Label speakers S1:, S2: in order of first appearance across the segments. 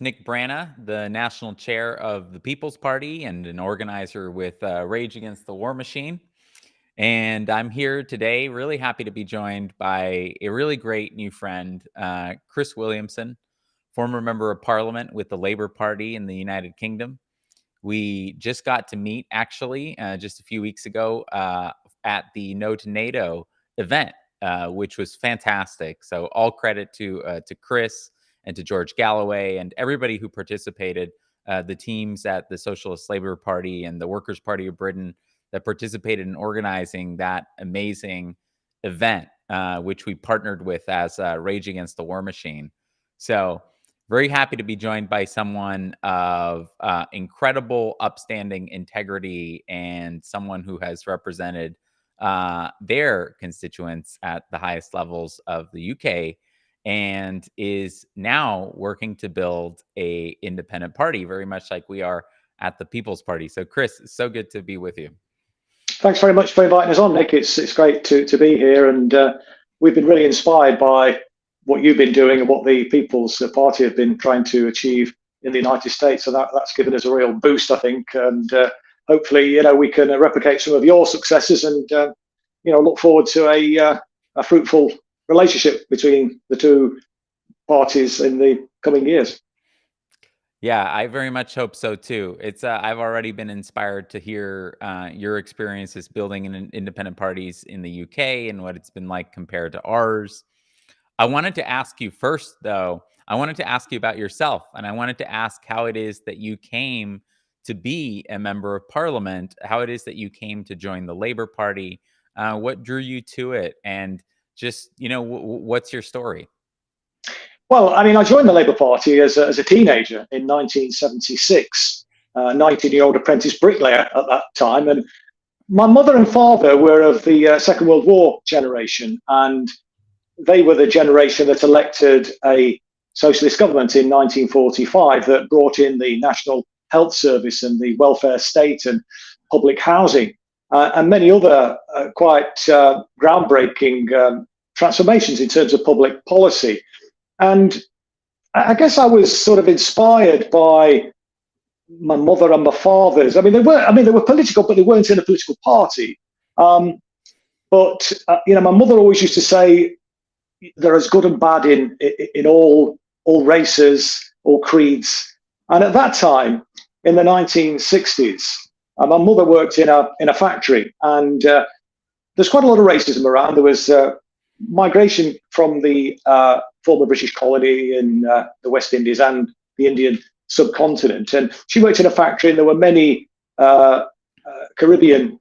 S1: Nick Brana, the national chair of the People's Party and an organizer with Rage Against the War Machine. And I'm here today, really happy to be joined by a really great new friend, Chris Williamson, former member of parliament with the Labour Party in the United Kingdom. We just got to meet actually just a few weeks ago at the No to NATO event, which was fantastic. So all credit to Chris and to George Galloway and everybody who participated, the teams at the Socialist Labour Party and the Workers' Party of Britain that participated in organizing that amazing event, which we partnered with as Rage Against the War Machine. So very happy to be joined by someone of incredible upstanding integrity and someone who has represented their constituents at the highest levels of the UK and is now working to build a independent party, very much like we are at the People's Party. So Chris, it's so good to be with you.
S2: Thanks very much for inviting us on, Nick. It's great to be here, and we've been really inspired by what you've been doing and what the People's Party have been trying to achieve in the United States. So that's given us a real boost, I think, and hopefully, we can replicate some of your successes and look forward to a fruitful relationship between the two parties in the coming years.
S1: Yeah, I very much hope so too. It's I've already been inspired to hear your experiences building independent parties in the UK and what it's been like compared to ours. I wanted to ask you first, though. I wanted to ask you about yourself, and I wanted to ask how it is that you came to be a member of parliament, how it is that you came to join the Labour Party, what drew you to it, and just what's your story?
S2: Well, I mean, I joined the Labour Party as a teenager in 1976, 19-year-old apprentice bricklayer at that time. And my mother and father were of the Second World War generation, and they were the generation that elected a socialist government in 1945 that brought in the National Health Service and the welfare state and public housing and many other quite groundbreaking transformations in terms of public policy. And I guess I was sort of inspired by my mother and my father's. I mean, they were political, but they weren't in a political party. But my mother always used to say, "There is good and bad in all races, all creeds." And at that time, in the 1960s, my mother worked in a factory, and there's quite a lot of racism around. There was migration from the former British colony in the West Indies and the Indian subcontinent. And she worked in a factory, and there were many Caribbean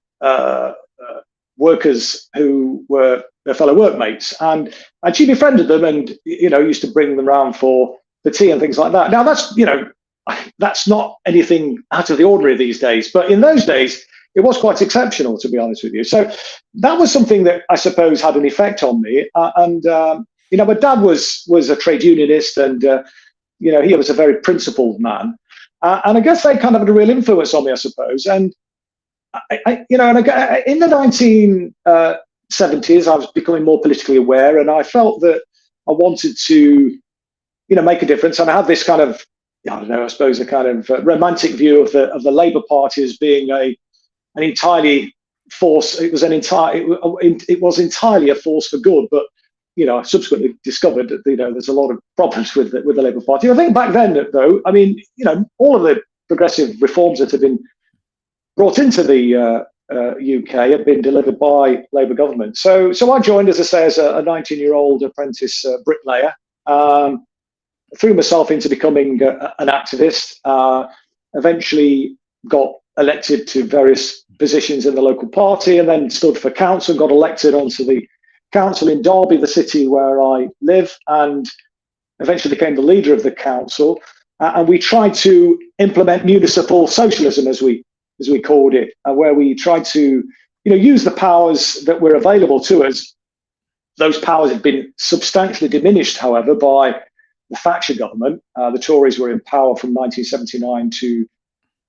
S2: workers who were their fellow workmates. And she befriended them and, used to bring them around for the tea and things like that. Now, that's not anything out of the ordinary these days. But in those days, it was quite exceptional, to be honest with you. So that was something that I suppose had an effect on me. My dad was a trade unionist, and he was a very principled man. And I guess they kind of had a real influence on me, I suppose. And in the 1970s, I was becoming more politically aware, and I felt that I wanted to, make a difference. And I had this kind of, I suppose, a kind of romantic view of the Labour Party as being an entirely force. It was entirely a force for good, but I subsequently discovered that there's a lot of problems with the Labour Party. I think back then, though, I mean, all of the progressive reforms that have been brought into the UK have been delivered by Labour government. So I joined, as I say, as a 19-year-old apprentice bricklayer. Threw myself into becoming an activist. Eventually got elected to various positions in the local party, and then stood for council and got elected onto the council in Derby, the city where I live, and eventually became the leader of the council. And we tried to implement municipal socialism, as we called it, where we tried to use the powers that were available to us. Those powers had been substantially diminished, however, by the Thatcher government. The Tories were in power from 1979 to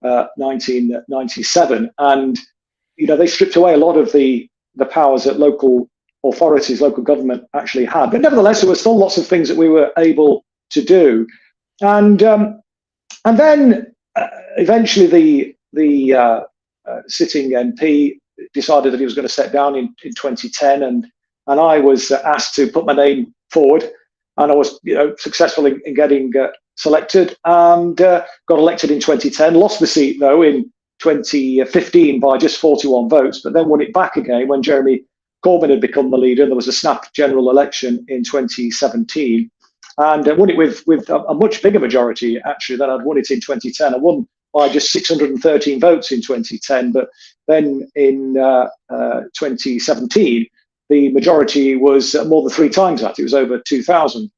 S2: 1997, and they stripped away a lot of the powers that local authorities, local government actually had. But nevertheless, there were still lots of things that we were able to do. And then eventually the sitting MP decided that he was going to step down in 2010, and I was asked to put my name forward, and I was successful in getting selected, and got elected in 2010. Lost the seat though in 2015 by just 41 votes, but then won it back again when Jeremy Corbyn had become the leader. There was a snap general election in 2017, and won it with a much bigger majority actually than I'd won it in 2010. I won by just 613 votes in 2010, but then in 2017 the majority was more than 3 times that. It was over 2,000.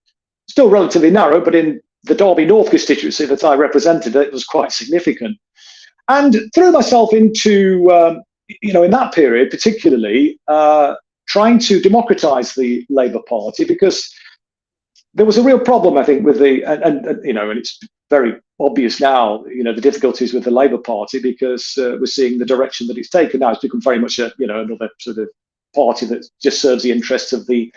S2: Still relatively narrow, but in the Derby North constituency that I represented, it was quite significant. And threw myself into, in that period particularly, trying to democratise the Labour Party, because there was a real problem, I think, with and it's very obvious now, the difficulties with the Labour Party, because we're seeing the direction that it's taken now. It's become very much another sort of party that just serves the interests of the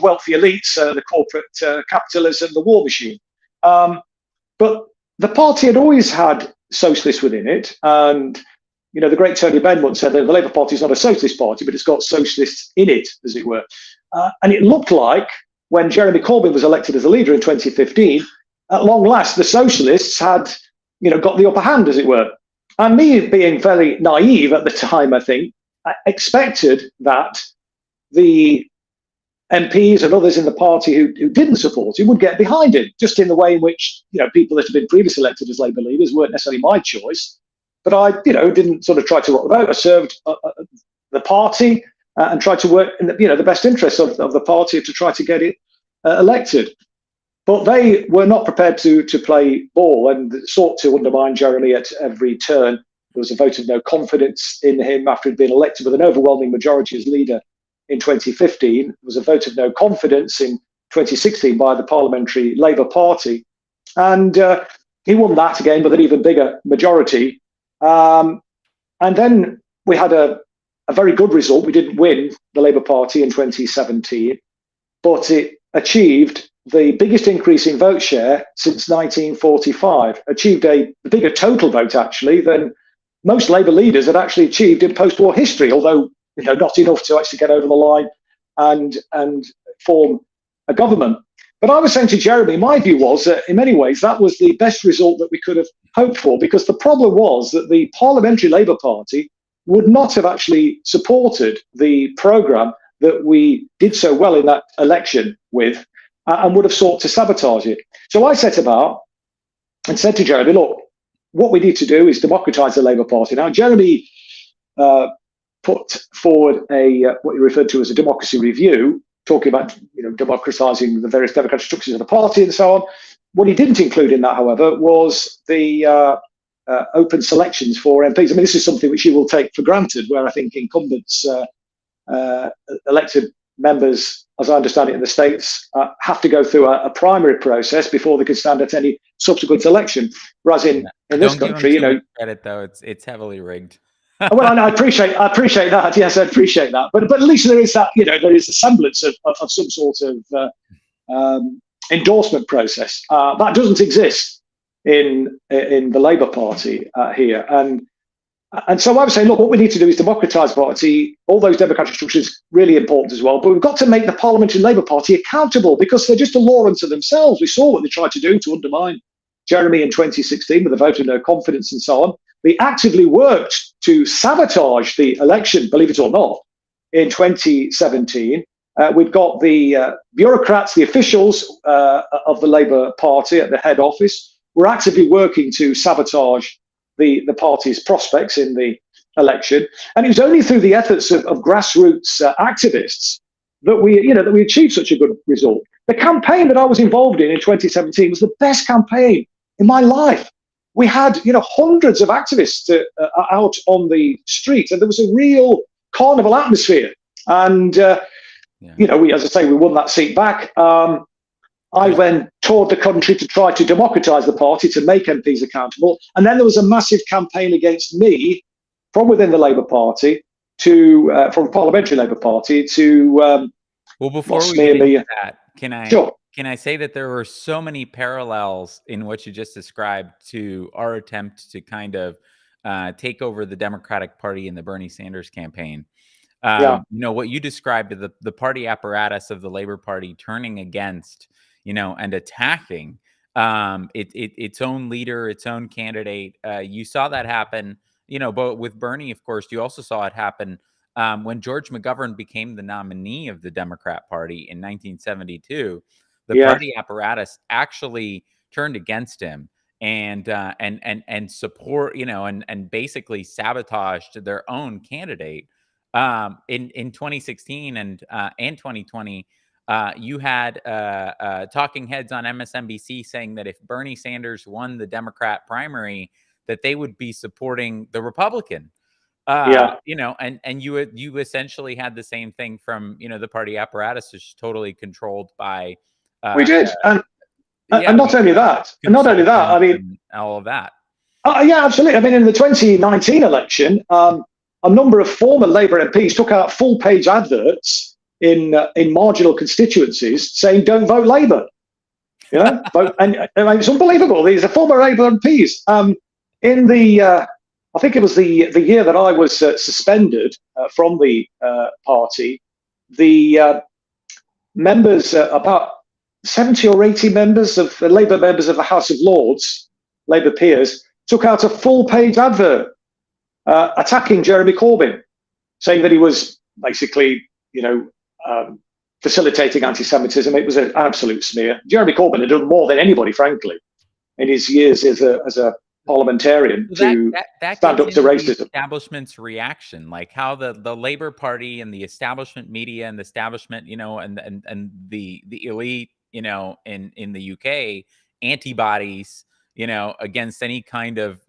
S2: wealthy elites, the corporate capitalism, the war machine. But the party had always had socialists within it, and the great Tony Benn once said that the Labour Party is not a socialist party, but it's got socialists in it, as it were. And it looked like when Jeremy Corbyn was elected as a leader in 2015, at long last the socialists had got the upper hand, as it were. And me, being very naive at the time, I think, I expected that the MPs and others in the party who didn't support him would get behind him, just in the way in which people that had been previously elected as Labour leaders weren't necessarily my choice, but I didn't sort of try to rock the boat. I served the party and tried to work in the best interests of the party to try to get it elected. But they were not prepared to play ball and sought to undermine Jeremy at every turn. There was a vote of no confidence in him after he'd been elected with an overwhelming majority as leader in 2015. There was a vote of no confidence in 2016 by the Parliamentary Labour Party. And he won that again with an even bigger majority. And then we had a very good result. We didn't win the Labour Party in 2017, but it achieved the biggest increase in vote share since 1945, achieved a bigger total vote actually than most Labour leaders had actually achieved in post-war history, although not enough to actually get over the line and form a government. But I was saying to Jeremy, my view was that in many ways that was the best result that we could have hoped for, because the problem was that the Parliamentary Labour Party would not have actually supported the programme that we did so well in that election with, and would have sought to sabotage it. So I set about and said to Jeremy, look, what we need to do is democratise the Labour Party. Now, Jeremy put forward what he referred to as a democracy review, talking about democratising the various democratic structures of the party and so on. What he didn't include in that, however, was the open selections for MPs. I mean, this is something which you will take for granted, where I think incumbents, elected members, as I understand it in the States, have to go through a primary process before they can stand at any subsequent election. Whereas in this country,
S1: credit though, it's heavily rigged.
S2: Well, I appreciate that. Yes, I appreciate that. But at least there is that, there is a semblance of some sort of endorsement process that doesn't exist in the Labour Party here. And so I would say, look, what we need to do is democratise the party. All those democratic structures really important as well. But we've got to make the Parliamentary Labour Party accountable, because they're just a law unto themselves. We saw what they tried to do to undermine Jeremy in 2016 with a vote of no confidence and so on. They actively worked to sabotage the election, believe it or not, in 2017. We've got the bureaucrats, the officials of the Labour Party at the head office were actively working to sabotage the party's prospects in the election. And it was only through the efforts of grassroots activists that we achieved such a good result. The campaign that I was involved in 2017 was the best campaign in my life. We had, hundreds of activists out on the street, and there was a real carnival atmosphere. And, we, as I say, we won that seat back. I then toured the country to try to democratise the party, to make MPs accountable. And then there was a massive campaign against me from within the Labour Party from the Parliamentary Labour Party to
S1: well, before we get into that, can I Can I say that there were so many parallels in what you just described to our attempt to kind of take over the Democratic Party in the Bernie Sanders campaign?
S2: Yeah,
S1: What you described, the party apparatus of the Labor Party turning against, and attacking its own leader, its own candidate. You saw that happen, but with Bernie, of course, you also saw it happen when George McGovern became the nominee of the Democrat Party in 1972. The
S2: yeah,
S1: party apparatus actually turned against him and support, and basically sabotaged their own candidate. In 2016 and 2020, you had talking heads on MSNBC saying that if Bernie Sanders won the Democrat primary, that they would be supporting the Republican.
S2: yeah.
S1: And you essentially had the same thing from the party apparatus is totally controlled by
S2: We
S1: uh,
S2: did,
S1: yeah,
S2: and not only that, I
S1: consultants
S2: mean,
S1: and all of that.
S2: yeah, absolutely. I mean, in the 2019 election, a number of former Labour MPs took out full-page adverts in marginal constituencies saying, "Don't vote Labour." Vote, and I mean, it's unbelievable. These are former Labour MPs. In the, I think it was the year that I was suspended from the party. The members, about 70 or 80 members of Labour members of the House of Lords, Labour peers, took out a full-page advert attacking Jeremy Corbyn, saying that he was basically, facilitating anti-Semitism. It was an absolute smear. Jeremy Corbyn had done more than anybody, frankly, in his years as a parliamentarian to
S1: That
S2: stand
S1: gets
S2: up to
S1: into the
S2: racism.
S1: establishment's reaction, like how the Labor Party and the establishment media and the establishment, and the elite, in the UK antibodies, against any kind of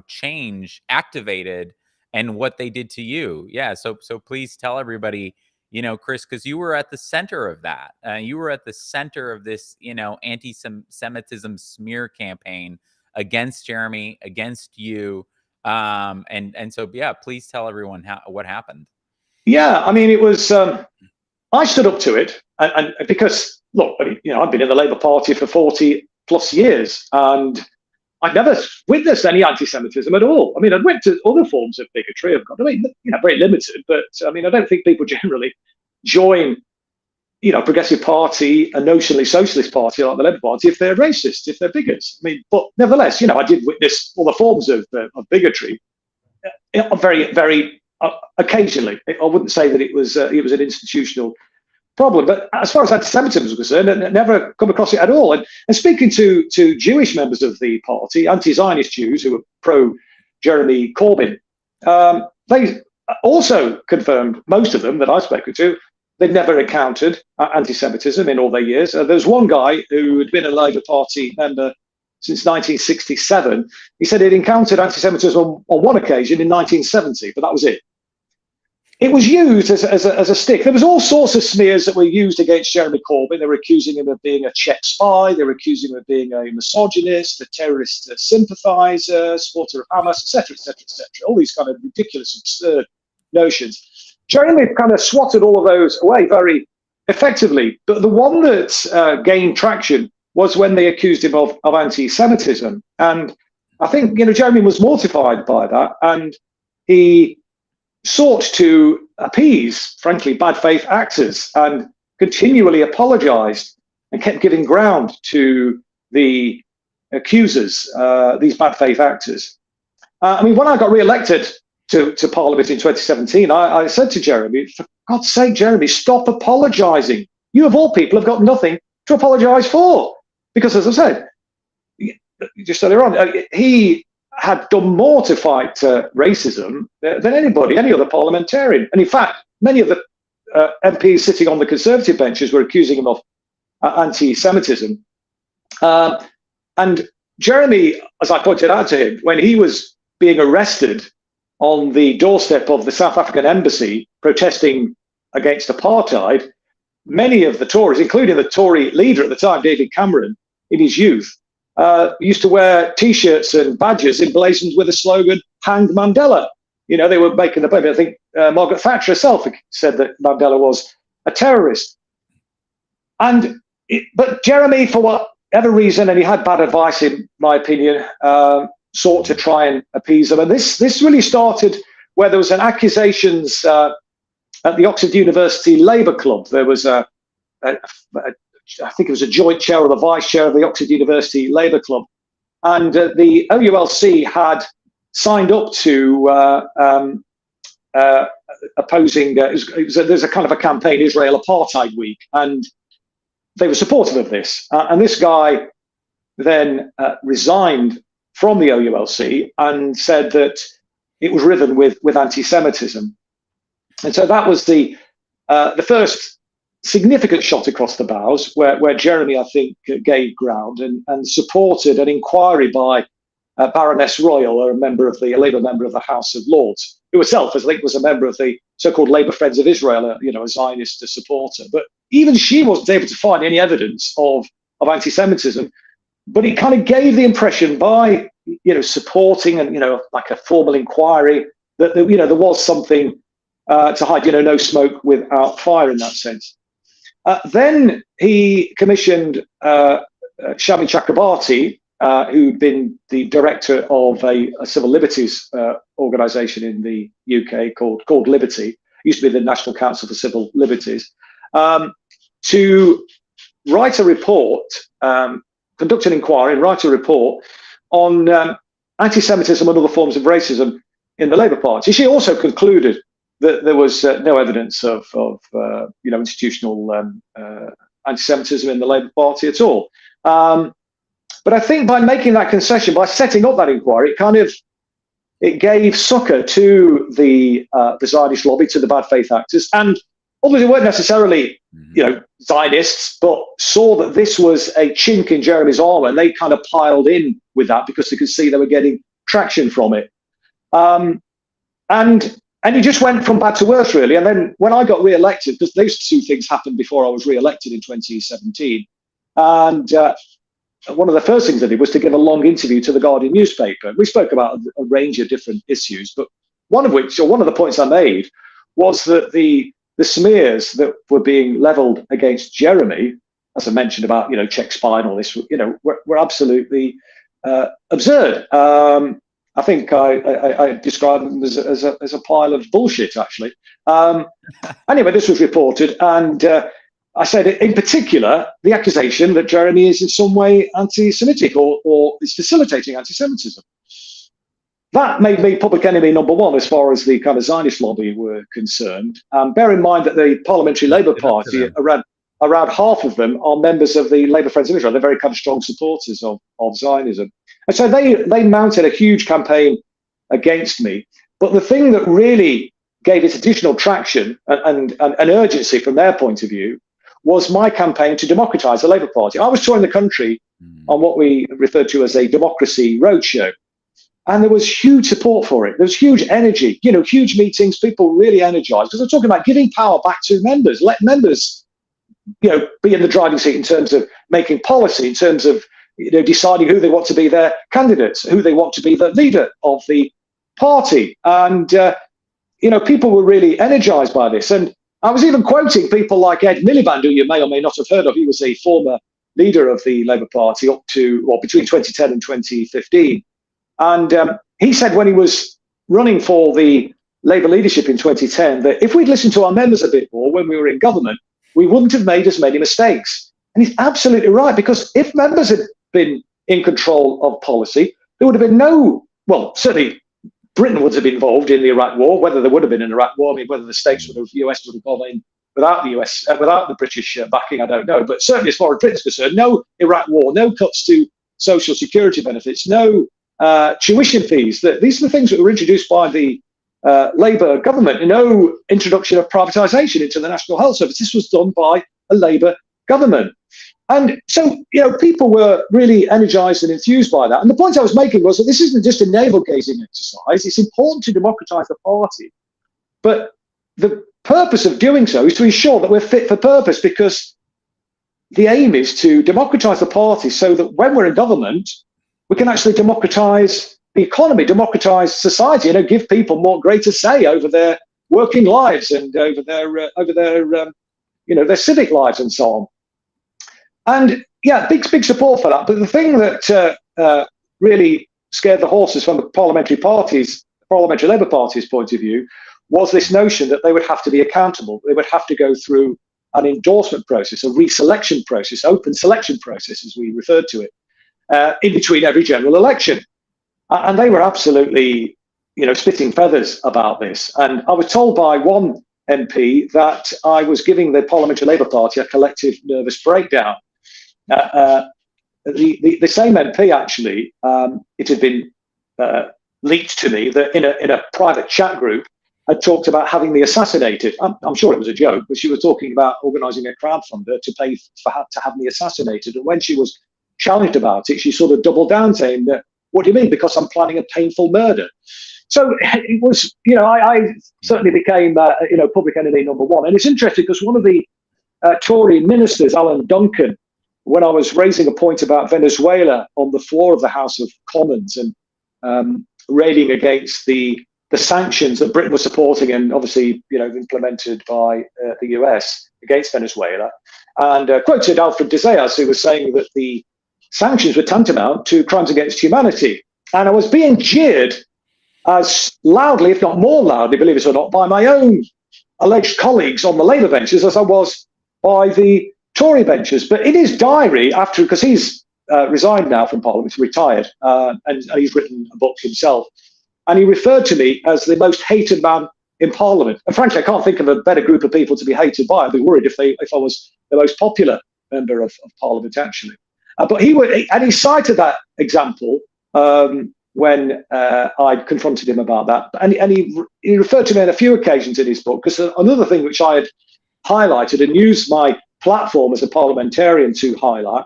S1: change activated, and what they did to you. Yeah, so please tell everybody, Chris, because you were at the center of that. You were at the center of this, anti-Semitism smear campaign against Jeremy, against you. And so, yeah, please tell everyone what happened.
S2: Yeah, I mean, it was. I stood up to it, and because look, I've been in the Labour Party for 40 plus years, and I'd never witnessed any anti-Semitism at all. I mean, I'd went to other forms of bigotry. I mean, very limited, but I mean, I don't think people generally join, Progressive Party, a notionally socialist party like the Labour Party, if they're racist, if they're bigots. I mean, but nevertheless, I did witness all the forms of bigotry, very, very occasionally. I wouldn't say that it was an institutional problem, but as far as anti-Semitism was concerned, I never come across it at all. And speaking to Jewish members of the party, anti-Zionist Jews who were pro Jeremy Corbyn, they also confirmed, most of them that I've spoken to, they'd never encountered anti-Semitism in all their years. There was one guy who had been a Labour Party member since 1967. He said he'd encountered anti-Semitism on one occasion in 1970, but that was it. It was used as a stick. There was all sorts of smears that were used against Jeremy Corbyn. They were accusing him of being a Czech spy. They were accusing him of being a misogynist, a terrorist sympathizer, supporter of Hamas, etc., etc., etc. All these kind of ridiculous, absurd notions. Jeremy kind of swatted all of those away very effectively. But the one that gained traction was when they accused him of anti-Semitism. And I think, Jeremy was mortified by that. And he sought to appease, frankly, bad faith actors and continually apologized and kept giving ground to the accusers, these bad faith actors. I mean, when I got re-elected to Parliament in 2017, I said to Jeremy, for God's sake, Jeremy, stop apologizing. You, of all people, have got nothing to apologize for. Because, as I said, just earlier on, he had done more to fight racism than anybody, any other parliamentarian. And in fact, many of the MPs sitting on the Conservative benches were accusing him of anti-Semitism. And Jeremy, as I pointed out to him, when he was being arrested on the doorstep of the South African embassy protesting against apartheid, many of the Tories, including the Tory leader at the time, David Cameron, in his youth, used to wear T-shirts and badges emblazoned with the slogan, "Hang Mandela." They were making the point. I think Margaret Thatcher herself said that Mandela was a terrorist. And, But Jeremy, for whatever reason, and he had bad advice, in my opinion, sought to try and appease them. And this really started where there was an accusations at the Oxford University Labour Club. There was I think it was a joint chair or the vice chair of the Oxford University Labour Club, and the OULC had signed up to opposing. There's a kind of a campaign, Israel Apartheid Week, and they were supportive of this. And this guy then resigned from the OULC and said that it was riven with anti-Semitism. And so that was the first significant shot across the bows, where Jeremy, I think, gave ground and supported an inquiry by Baroness Royal, a Labour member of the House of Lords, who herself, I think, was a member of the so-called Labour Friends of Israel, a Zionist supporter. But even she wasn't able to find any evidence of anti-Semitism. But it kind of gave the impression by supporting and like a formal inquiry that there was something to hide, no smoke without fire in that sense. Then he commissioned Shami Chakrabarti, who'd been the director of a civil liberties organisation in the UK called Liberty, used to be the National Council for Civil Liberties, to write a report, conduct an inquiry and write a report on anti-Semitism and other forms of racism in the Labour Party. She also concluded that there was no evidence of institutional anti-Semitism in the Labour Party at all. But I think by making that concession, by setting up that inquiry, it gave succor to the Zionist lobby, to the bad faith actors, and others who weren't necessarily Zionists, but saw that this was a chink in Jeremy's armour, and they kind of piled in with that because they could see they were getting traction from it. And it just went from bad to worse, really. And then when I got re-elected, because those two things happened before I was re-elected in 2017, and one of the first things I did was to give a long interview to the Guardian newspaper. We spoke about a range of different issues, but one of the points I made was that the smears that were being levelled against Jeremy, as I mentioned about Czech spy and all this, were absolutely absurd. I think I described them as a pile of bullshit, actually. Anyway, this was reported, and I said, in particular, the accusation that Jeremy is in some way anti-Semitic or is facilitating anti-Semitism. That made me public enemy number one as far as the kind of Zionist lobby were concerned. Bear in mind that the Parliamentary Labour Party, around half of them are members of the Labour Friends of Israel. They're very kind of strong supporters of Zionism. And so they mounted a huge campaign against me. But the thing that really gave it additional traction and urgency from their point of view was my campaign to democratise the Labour Party. I was touring the country on what we referred to as a democracy roadshow. And there was huge support for it. There was huge energy, huge meetings, people really energised. Because I'm talking about giving power back to members. Let members, be in the driving seat in terms of making policy, in terms of deciding who they want to be their candidates, who they want to be the leader of the party. And, people were really energised by this. And I was even quoting people like Ed Miliband, who you may or may not have heard of. He was a former leader of the Labour Party between 2010 and 2015. And he said when he was running for the Labour leadership in 2010 that if we'd listened to our members a bit more when we were in government, we wouldn't have made as many mistakes. And he's absolutely right, because if members had been in control of policy, there would have been certainly Britain would have been involved in the Iraq War. Whether there would have been an Iraq War, whether the States US would have gone in without the British backing, I don't know. But certainly as far as Britain's concerned, no Iraq War, no cuts to social security benefits, no tuition fees. These are the things that were introduced by the Labour government. No introduction of privatisation into the National Health Service. This was done by a Labour government. And so, people were really energised and enthused by that. And the point I was making was that this isn't just a navel-gazing exercise. It's important to democratise the party. But the purpose of doing so is to ensure that we're fit for purpose, because the aim is to democratise the party so that when we're in government, we can actually democratise the economy, democratise society, give people greater say over their working lives and over their civic lives and so on. And yeah, big support for that. But the thing that really scared the horses from the parliamentary Labour Party's point of view, was this notion that they would have to be accountable. They would have to go through an endorsement process, a reselection process, open selection process, as we referred to it, in between every general election. And they were absolutely, spitting feathers about this. And I was told by one MP that I was giving the Parliamentary Labour Party a collective nervous breakdown. The same MP, actually, it had been leaked to me that in a private chat group had talked about having me assassinated. I'm sure it was a joke, but she was talking about organising a crowdfunder to pay to have me assassinated. And when she was challenged about it, she sort of doubled down, saying that, "What do you mean? Because I'm planning a painful murder." So it was, I certainly became, public enemy number one. And it's interesting because one of the Tory ministers, Alan Duncan, when I was raising a point about Venezuela on the floor of the House of Commons and railing against the sanctions that Britain was supporting and obviously, implemented by the US against Venezuela, and quoted Alfred de Zayas, who was saying that the sanctions were tantamount to crimes against humanity. And I was being jeered as loudly, if not more loudly, believe it or not, by my own alleged colleagues on the Labour benches as I was by the Tory benches. But in his diary, because he's resigned now from Parliament, retired, and he's written a book himself, and he referred to me as the most hated man in Parliament. And frankly, I can't think of a better group of people to be hated by. I'd be worried if I was the most popular member of Parliament, actually. But he cited that example when I confronted him about that. And he referred to me on a few occasions in his book, because another thing which I had highlighted and used my platform as a parliamentarian to highlight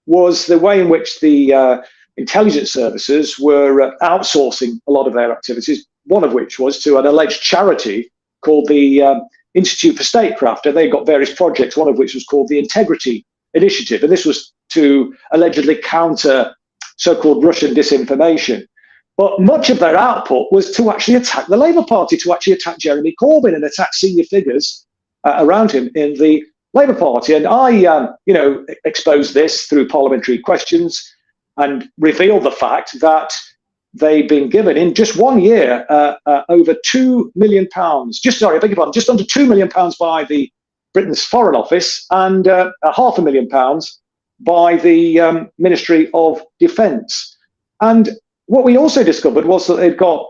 S2: was the way in which the intelligence services were outsourcing a lot of their activities, one of which was to an alleged charity called the Institute for Statecraft. And they got various projects, one of which was called the Integrity Initiative. And this was to allegedly counter so-called Russian disinformation. But much of their output was to actually attack the Labour Party, to actually attack Jeremy Corbyn and attack senior figures around him in the Labour Party. And I, exposed this through parliamentary questions and revealed the fact that they've been given in just 1 year over £2 million, just under £2 million by the Britain's Foreign Office and £500,000 by the Ministry of Defence. And what we also discovered was that they'd got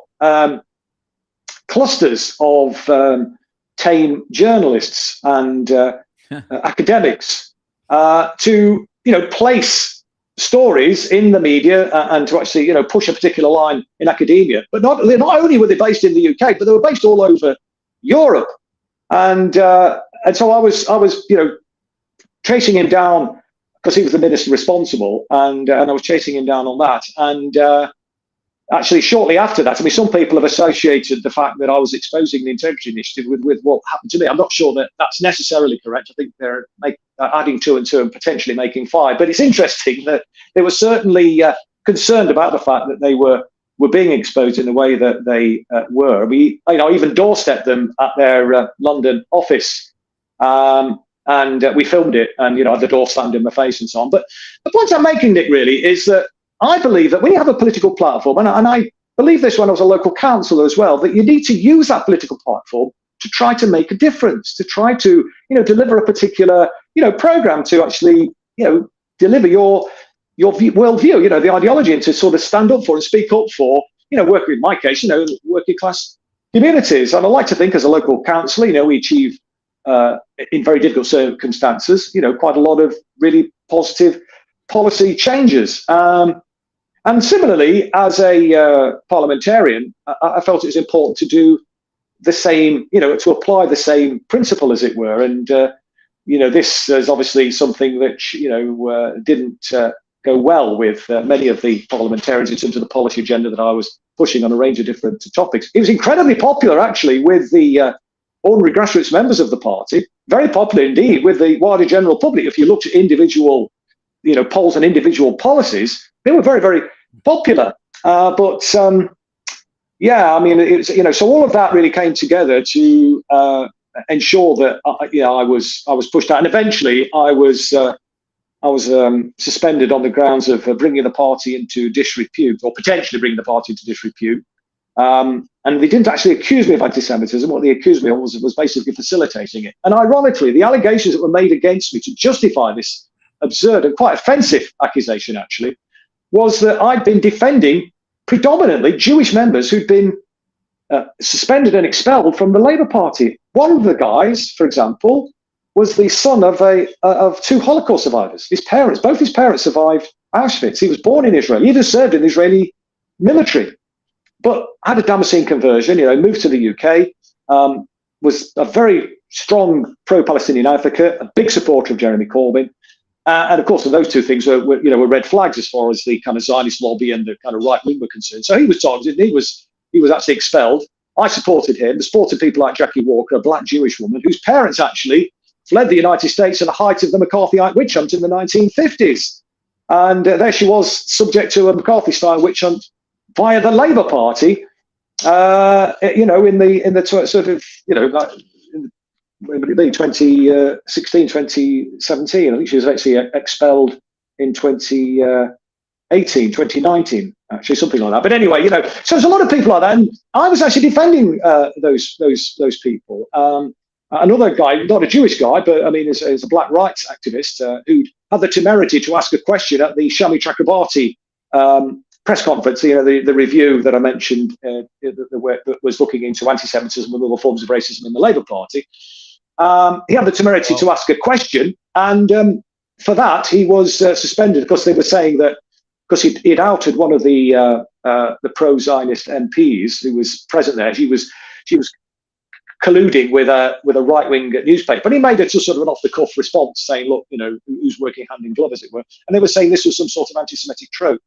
S2: clusters of tame journalists and academics to place stories in the media and to actually push a particular line in academia. But not only were they based in the UK, but they were based all over Europe. And so I was chasing him down because he was the minister responsible, and I was chasing him down on that. And actually, shortly after that, some people have associated the fact that I was exposing the Integrity Initiative with what happened to me. I'm not sure that that's necessarily correct. I think they're adding 2 and 2 and potentially making 5. But it's interesting that they were certainly concerned about the fact that they were being exposed in the way that they were. We, even doorstepped them at their London office. And we filmed it, and the door slammed in my face and so on. But the point I'm making, Nick, really is that I believe that when you have a political platform, and I believe this when I was a local councillor as well, that you need to use that political platform to try to make a difference, to try to deliver a particular program, to actually deliver your worldview, the ideology, and to sort of stand up for and speak up for working, in my case, working class communities. And I like to think, as a local councillor, we achieve in very difficult circumstances, quite a lot of really positive policy changes. And similarly, as a parliamentarian, I felt it was important to do the same, to apply the same principle, as it were. And, this is obviously something that, didn't go well with many of the parliamentarians in terms of the policy agenda that I was pushing on a range of different topics. It was incredibly popular, actually, with the ordinary grassroots members of the party, very popular indeed with the wider general public. If you looked at individual polls and individual policies, they were very, very popular. But so all of that really came together to ensure that I was pushed out, and eventually I was I was suspended on the grounds of bringing the party into disrepute, or potentially bringing the party into disrepute. And they didn't actually accuse me of anti-Semitism. What they accused me of was basically facilitating it. And ironically, the allegations that were made against me to justify this absurd and quite offensive accusation, actually, was that I'd been defending predominantly Jewish members who'd been suspended and expelled from the Labour Party. One of the guys, for example, was the son of two Holocaust survivors. Both his parents survived Auschwitz. He was born in Israel. He even served in the Israeli military, but had a Damascene conversion, moved to the UK, was a very strong pro-Palestinian advocate, a big supporter of Jeremy Corbyn. And of course, those two things were red flags as far as the kind of Zionist lobby and the kind of right wing were concerned. So he was targeted. He was actually expelled. I supported him. Supported people like Jackie Walker, a black Jewish woman whose parents actually fled the United States at the height of the McCarthyite witch hunt in the 1950s. And there she was, subject to a McCarthy-style witch hunt via the Labour Party. In the sort of like, when would it be, 2016, 2017? I think she was actually expelled in 2018, 2019, actually, something like that. But anyway, so there's a lot of people like that. And I was actually defending those people. Another guy, not a Jewish guy, but I mean, is a black rights activist who had the temerity to ask a question at the Shami Chakrabarti press conference, the review that I mentioned that was looking into anti-Semitism and other forms of racism in the Labour Party. He had the temerity to ask a question, and for that he was suspended because they were saying that because he'd outed one of the pro-Zionist MPs who was present there. She was colluding with a right-wing newspaper, but he made it just sort of an off-the-cuff response, saying, "Look, who's working hand in glove, as it were." And they were saying this was some sort of anti-Semitic trope.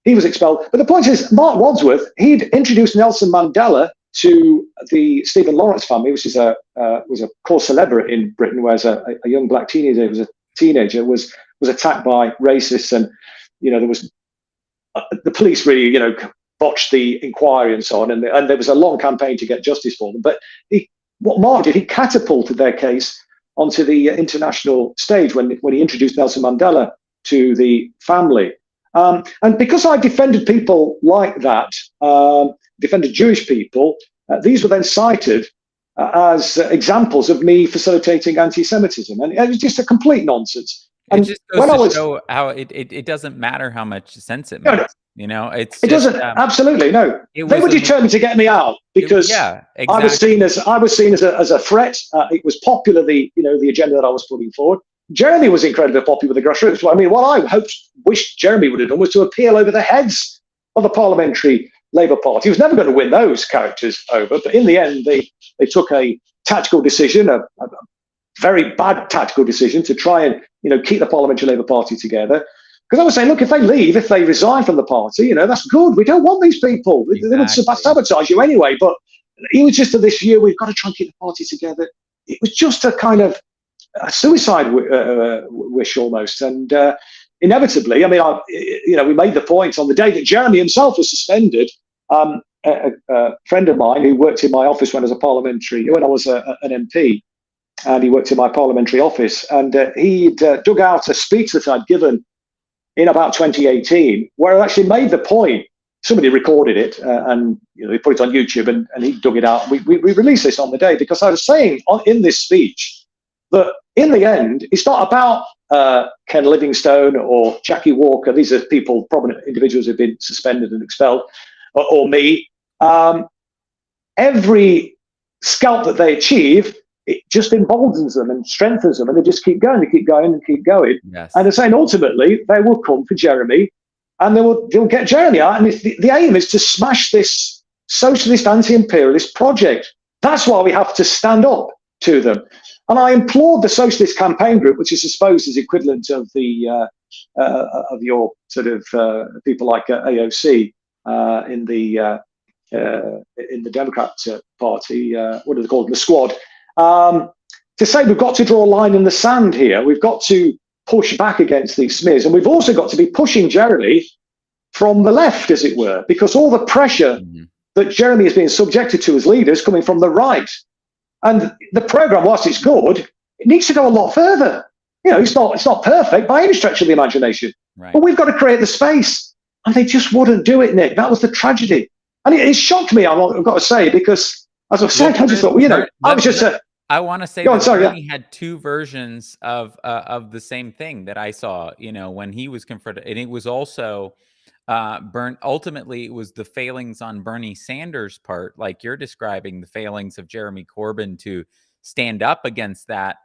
S2: He was expelled. But the point is, Mark Wadsworth, he'd introduced Nelson Mandela to the Stephen Lawrence family, which was a core celebrity in Britain, whereas a young black teenager was attacked by racists, and there was the police really botched the inquiry and so on, and there was a long campaign to get justice for them. But what Mark did, he catapulted their case onto the international stage when he introduced Nelson Mandela to the family. And because I defended people like that, defended Jewish people, these were then cited as examples of me facilitating anti-Semitism. And it was just a complete nonsense.
S1: And it just goes to show how it doesn't matter how much sense it makes. It
S2: doesn't. Absolutely, no. They were determined to get me out because exactly. I was seen as a threat. It was popular, the agenda that I was putting forward. Jeremy was incredibly popular with the grassroots. I mean, what I wished Jeremy would have done was to appeal over the heads of the parliamentary Labour Party. He was never going to win those characters over, but in the end, they took a tactical decision, a very bad tactical decision, to try and keep the parliamentary Labour Party together. Because I was saying, look, if they leave, if they resign from the party, that's good. We don't want these people. Exactly. They would sabotage you anyway. But it was just this year, we've got to try and keep the party together. It was just a kind of a suicide wish almost, and inevitably, I mean, we made the point on the day that Jeremy himself was suspended. A friend of mine who worked in my office when I was an MP, and he worked in my parliamentary office, and he dug out a speech that I'd given in about 2018, where I actually made the point. Somebody recorded it, and they put it on YouTube, and he dug it out. We released this on the day because I was saying in this speech that in the end, it's not about Ken Livingstone or Jackie Walker. These are people, prominent individuals who've been suspended and expelled, or me. Every scalp that they achieve, it just emboldens them and strengthens them, and they just keep going, and keep going. Yes. And they're saying ultimately they will come for Jeremy, and they'll get Jeremy out. And the aim is to smash this socialist anti-imperialist project. That's why we have to stand up to them. And I implored the Socialist Campaign Group, which is supposed is equivalent of the of your sort of people like AOC in the Democrat Party, what are they called, the Squad, to say we've got to draw a line in the sand here. We've got to push back against these smears, and we've also got to be pushing Jeremy from the left, as it were, because all the pressure that Jeremy is being subjected to as leaders coming from the right. And the programme, whilst it's good, it needs to go a lot further. it's not perfect by any stretch of the imagination.
S1: Right.
S2: But we've got to create the space. And they just wouldn't do it, Nick. That was the tragedy. And it shocked me, I've got to say, because as I've said, I just thought, I was just
S1: I want to say
S2: that
S1: Bernie had two versions of the same thing that I saw, when he was confronted. And it was also ultimately it was the failings on Bernie Sanders' part, like you're describing, the failings of Jeremy Corbyn to stand up against that,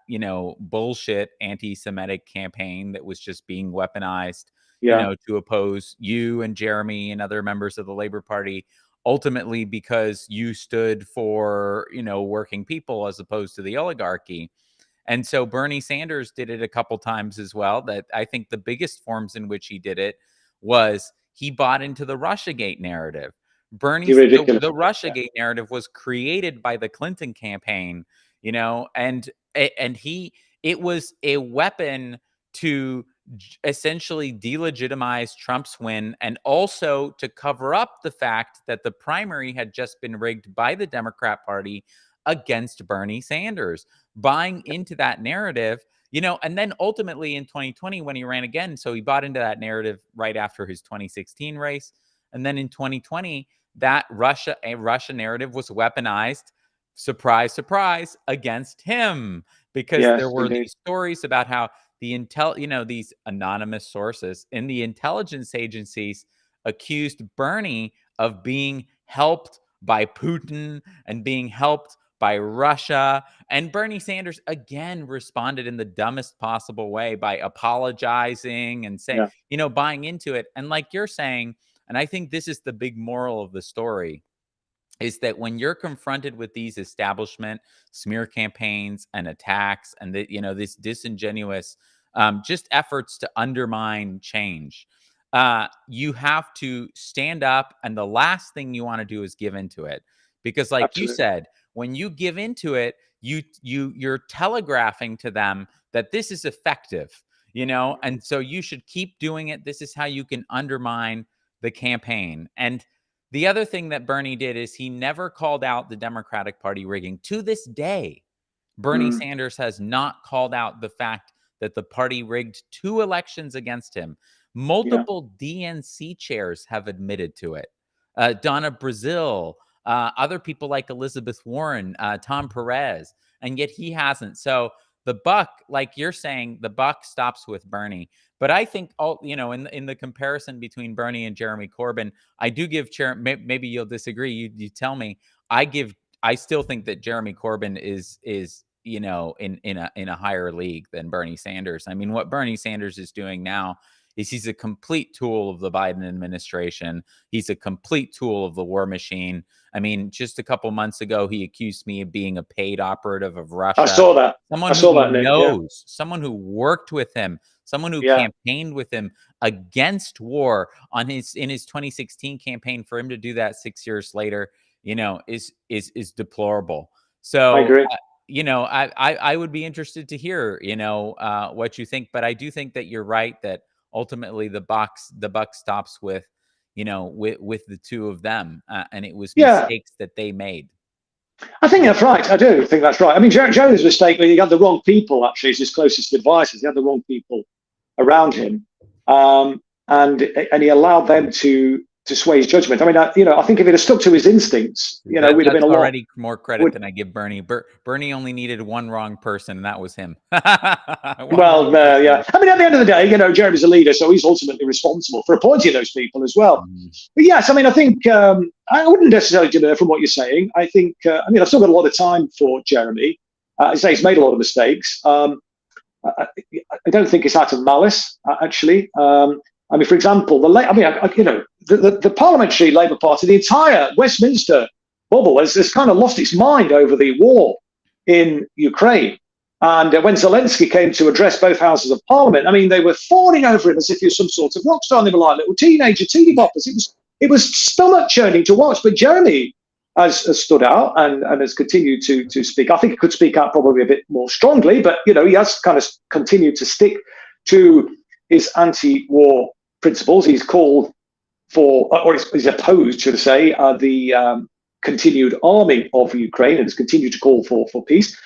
S1: bullshit anti-Semitic campaign that was just being weaponized, to oppose you and Jeremy and other members of the Labor Party, ultimately because you stood for, working people as opposed to the oligarchy. And so Bernie Sanders did it a couple times as well. That I think the biggest forms in which he did it was he bought into the Russiagate narrative. The Russiagate narrative was created by the Clinton campaign, and it was a weapon to essentially delegitimize Trump's win, and also to cover up the fact that the primary had just been rigged by the Democrat Party against Bernie Sanders. Buying into that narrative, and then ultimately in 2020 when he ran again, so he bought into that narrative right after his 2016 race, and then in 2020 that Russia narrative was weaponized, surprise, surprise, against him, because there were these stories about how these anonymous sources in the intelligence agencies accused Bernie of being helped by Putin and being helped by Russia. And Bernie Sanders again responded in the dumbest possible way by apologizing and saying, buying into it. And like you're saying, and I think this is the big moral of the story, is that when you're confronted with these establishment smear campaigns and attacks and this disingenuous just efforts to undermine change, you have to stand up, and the last thing you want to do is give into it, because like Absolutely. You said, when you give into it, you're telegraphing to them that this is effective, and so you should keep doing it. This is how you can undermine the campaign. And the other thing that Bernie did is he never called out the Democratic Party rigging. To this day, Bernie Sanders has not called out the fact that the party rigged 2 elections against him. Multiple DNC chairs have admitted to it. Donna Brazile, other people like Elizabeth Warren, Tom Perez, and yet he hasn't. So the buck, like you're saying, the buck stops with Bernie. But I think, in the comparison between Bernie and Jeremy Corbyn, I do give maybe you'll disagree. You tell me. I still think that Jeremy Corbyn is in a higher league than Bernie Sanders. I mean, what Bernie Sanders is doing now is he's a complete tool of the Biden administration. He's a complete tool of the war machine. I mean, just a couple months ago, he accused me of being a paid operative of Russia.
S2: I saw that.
S1: Someone who worked with him, someone who campaigned with him against war in his 2016 campaign. For him to do that 6 years later, is deplorable. So
S2: I agree.
S1: I would be interested to hear, what you think, but I do think that you're right that ultimately the buck stops with, with the two of them, and it was mistakes that they made.
S2: I think that's right. I do think that's right. I mean, Jeremy's mistake, he had the wrong people, actually, as his closest advisors. He had the wrong people around him, and he allowed them to sway his judgment. I mean, I think if he'd have stuck to his instincts, we'd have been
S1: already more credit than I give Bernie. Bernie only needed one wrong person, and that was him.
S2: I mean, at the end of the day, Jeremy's a leader, so he's ultimately responsible for appointing those people as well. But yes, I mean, I think I wouldn't necessarily deny from what you're saying. I think, I've still got a lot of time for Jeremy. I say he's made a lot of mistakes. I don't think it's out of malice, actually. I mean, for example, the parliamentary Labour Party, the entire Westminster bubble has kind of lost its mind over the war in Ukraine. And when Zelensky came to address both houses of Parliament, I mean, they were fawning over him as if he was some sort of rock star. And they were like little teenager teeny boppers. It was stomach churning to watch. But Jeremy has stood out and has continued to speak. I think he could speak out probably a bit more strongly, but he has kind of continued to stick to his anti-war principles. He's called for, or he's opposed, should I say, the continued arming of Ukraine, and has continued to call for peace.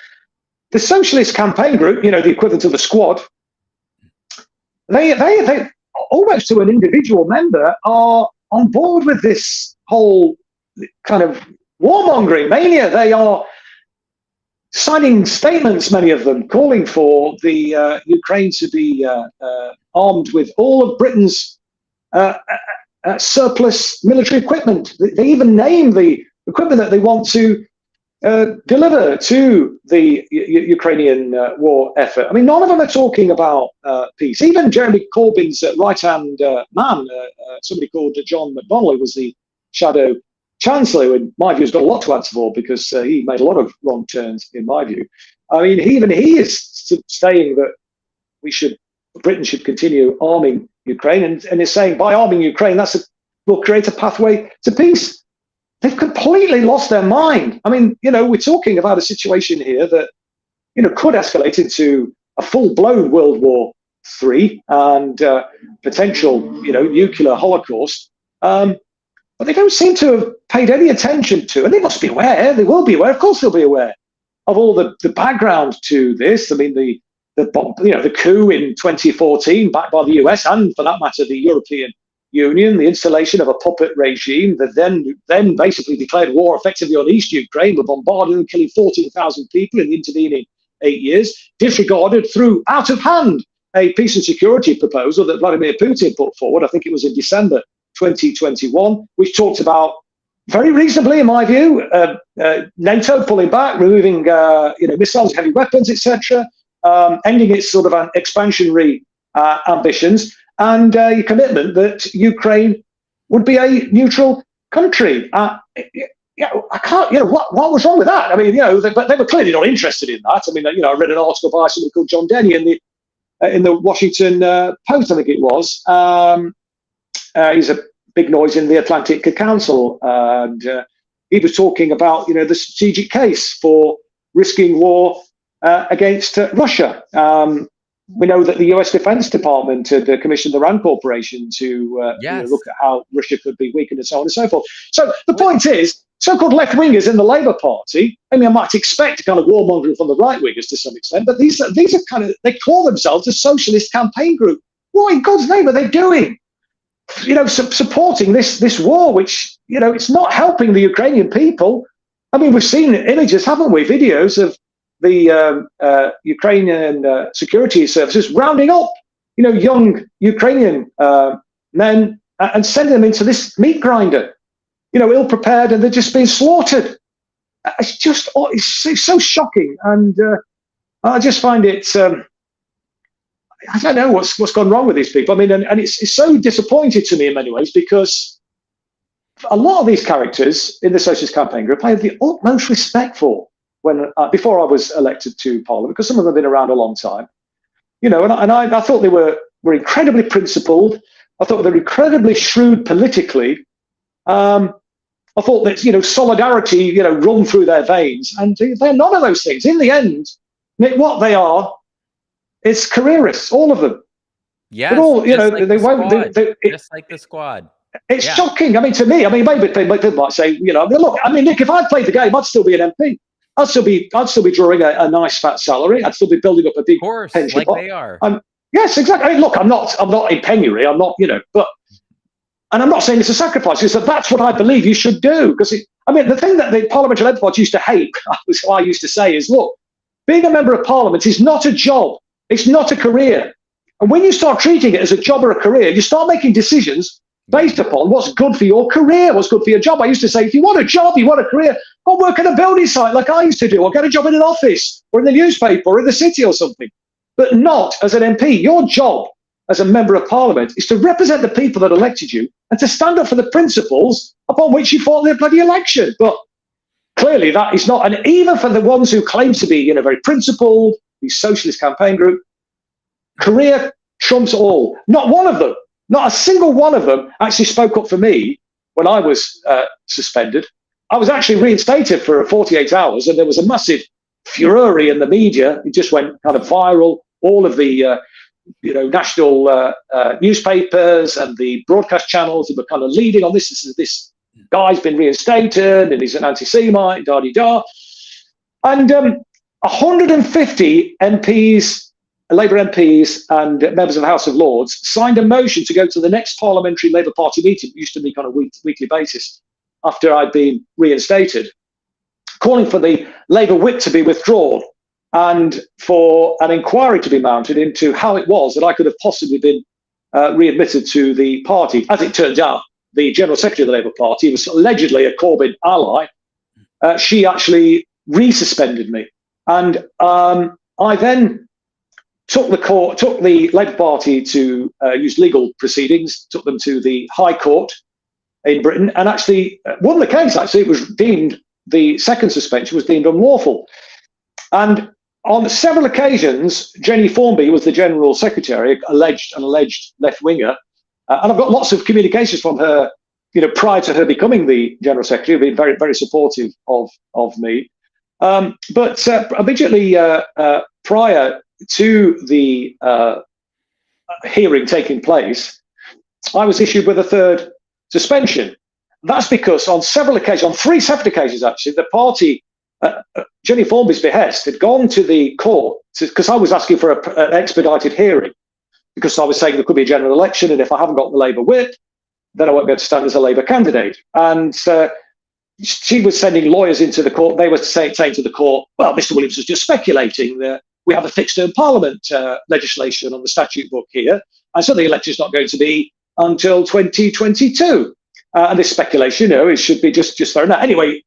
S2: The Socialist Campaign Group, the equivalent of the Squad, they almost to an individual member are on board with this whole kind of warmongering mania. They are signing statements, many of them, calling for the Ukraine to be armed with all of Britain's surplus military equipment. They even name the equipment that they want to deliver to the Ukrainian war effort. I mean, none of them are talking about peace. Even Jeremy Corbyn's right-hand man, somebody called John McDonnell, who was the shadow chancellor, who in my view has got a lot to answer for because he made a lot of wrong turns, in my view. I mean, even he is saying that Britain should continue arming Ukraine, and is saying by arming Ukraine, will create a pathway to peace. They've completely lost their mind. I mean, we're talking about a situation here that, could escalate into a full-blown World War III and potential, nuclear holocaust. But they don't seem to have paid any attention to, and they must be aware. They will be aware. Of course, they'll be aware of all the background to this. I mean, the coup in 2014, backed by the US and, for that matter, the European Union, the installation of a puppet regime that then basically declared war effectively on East Ukraine, were bombarding and killing 14,000 people in the intervening 8 years, disregarded, threw out of hand a peace and security proposal that Vladimir Putin put forward. I think it was in December 2021, which talked about, very reasonably, in my view, NATO pulling back, removing missiles, heavy weapons, etc., ending its sort of expansionary ambitions, and a commitment that Ukraine would be a neutral country. I can't, what was wrong with that? I mean, but they were clearly not interested in that. I mean, I read an article by somebody called John Denny in the Washington Post, I think it was. He's a big noise in the Atlantic Council, and he was talking about, the strategic case for risking war against Russia. We know that the US Defense Department had commissioned the RAND Corporation to look at how Russia could be weakened and so on and so forth. So the point is, so-called left-wingers in the Labour Party, I mean, I might expect kind of warmongering from the right-wingers to some extent, but these are kind of, they call themselves a socialist campaign group. What in God's name are they doing? Supporting this war, which, it's not helping the Ukrainian people. I mean, we've seen images, haven't we? Videos of the Ukrainian security services rounding up, young Ukrainian men and sending them into this meat grinder, ill-prepared, and they're just being slaughtered. It's just, it's so shocking. And I just find it, I don't know what's gone wrong with these people. I mean, and it's so disappointing to me in many ways, because a lot of these characters in the Socialist Campaign Group I have the utmost respect for before I was elected to Parliament, because some of them have been around a long time, and I thought they were incredibly principled. I thought they were incredibly shrewd politically. I thought that, solidarity, run through their veins, and they're none of those things. In the end, Nick, what they are is careerists, all of them.
S1: Yeah,
S2: but all,
S1: like
S2: they won't.
S1: Just like the Squad.
S2: It's shocking. I mean, to me, maybe people might say, look, I mean, Nick, if I played the game, I'd still be an MP. I'd still be drawing a nice fat salary. I'd still be building up a big pension pot.
S1: They are.
S2: Yes, exactly. I mean, look, I'm not in penury. I'm not, but, and I'm not saying it's a sacrifice. It's that's what I believe you should do. Because the thing that the Parliamentary Labour Party used to hate, I used to say, is, look, being a member of Parliament is not a job. It's not a career. And when you start treating it as a job or a career, you start making decisions based upon what's good for your career, what's good for your job. I used to say, if you want a job, you want a career, go work at a building site like I used to do, or get a job in an office, or in the newspaper, or in the city or something. But not as an MP. Your job as a member of Parliament is to represent the people that elected you and to stand up for the principles upon which you fought the bloody election. But clearly that is not, and even for the ones who claim to be, very principled, the Socialist Campaign Group, career trumps all. Not one of them, not a single one of them actually spoke up for me when I was suspended. I was actually reinstated for 48 hours, and there was a massive furore in the media. It just went kind of viral. All of the national newspapers and the broadcast channels were kind of leading on this. This guy's been reinstated, and he's an anti-Semite, da-de-da. And 150 MPs Labour MPs and members of the House of Lords signed a motion to go to the next parliamentary Labour Party meeting, which used to meet on a weekly basis after I'd been reinstated, calling for the Labour whip to be withdrawn and for an inquiry to be mounted into how it was that I could have possibly been readmitted to the party. As it turns out, the General Secretary of the Labour Party was allegedly a Corbyn ally. She actually resuspended me. And I then took the Labour Party to use legal proceedings, took them to the High Court in Britain, and actually won the case. Actually, it was deemed, the second suspension was deemed unlawful. And on several occasions, Jenny Formby was the General Secretary, an alleged left-winger, and I've got lots of communications from her, prior to her becoming the General Secretary, being very, very supportive of me. But immediately prior to the hearing taking place, I was issued with a third suspension. That's because on several occasions, on 3 separate occasions actually, the party, Jenny Formby's behest, had gone to the court because I was asking for an expedited hearing, because I was saying there could be a general election, and if I haven't got the Labour whip, then I won't be able to stand as a Labour candidate. And she was sending lawyers into the court. They were saying to the court, well, Mr. Williams was just speculating. We have a fixed-term parliament legislation on the statute book here, and so the election's not going to be until 2022. And this speculation, it should be just thrown out. Anyway,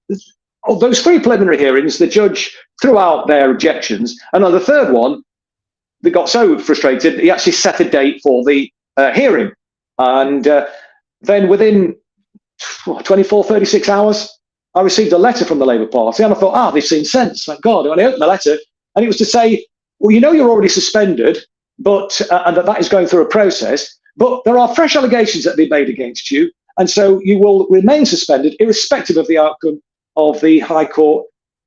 S2: of those 3 preliminary hearings, the judge threw out their objections, and on the third one, they got so frustrated, he actually set a date for the hearing. And then within 24, 36 hours, I received a letter from the Labour Party, and I thought, they've seen sense, thank God. And I opened the letter, and it was to say, well, you're already suspended, but and that is going through a process, but there are fresh allegations that have been made against you, and so you will remain suspended irrespective of the outcome of the High Court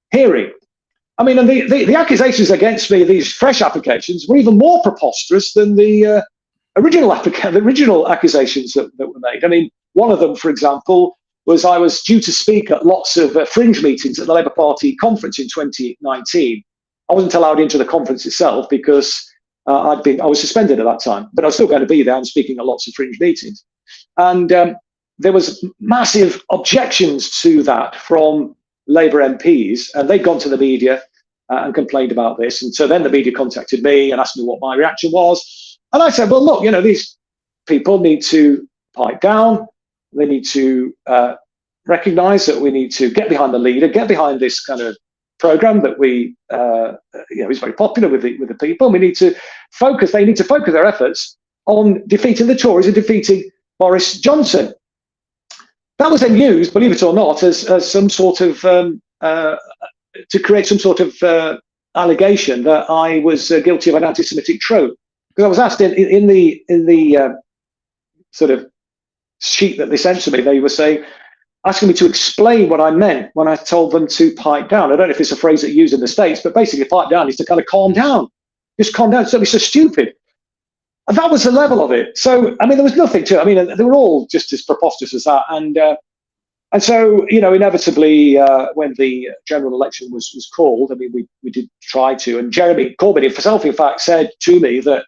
S2: hearing. I mean, and the accusations against me, these fresh applications, were even more preposterous than the original accusations that were made. I mean, one of them, for example, was I was due to speak at lots of fringe meetings at the Labour Party conference in 2019. I wasn't allowed into the conference itself because I was suspended at that time, but I was still going to be there and speaking at lots of fringe meetings. And there was massive objections to that from Labour MPs, and they'd gone to the media and complained about this. And so then the media contacted me and asked me what my reaction was. And I said, well, look, these people need to pipe down. They need to recognise that we need to get behind the leader, get behind this kind of program that is very popular with the people. We need to focus. They need to focus their efforts on defeating the Tories and defeating Boris Johnson. That was then used, believe it or not, as some sort of to create some sort of allegation that I was guilty of an anti-Semitic trope. Because I was asked in the sort of sheet that they sent to me, they were asking me to explain what I meant when I told them to pipe down. I don't know if it's a phrase that you use in the States, but basically pipe down is to kind of calm down. Just calm down. Don't be so stupid. And that was the level of it. So, I mean, there was nothing to it. I mean, they were all just as preposterous as that. And so, inevitably, when the general election was called, I mean, we did try to. And Jeremy Corbyn himself, in fact, said to me that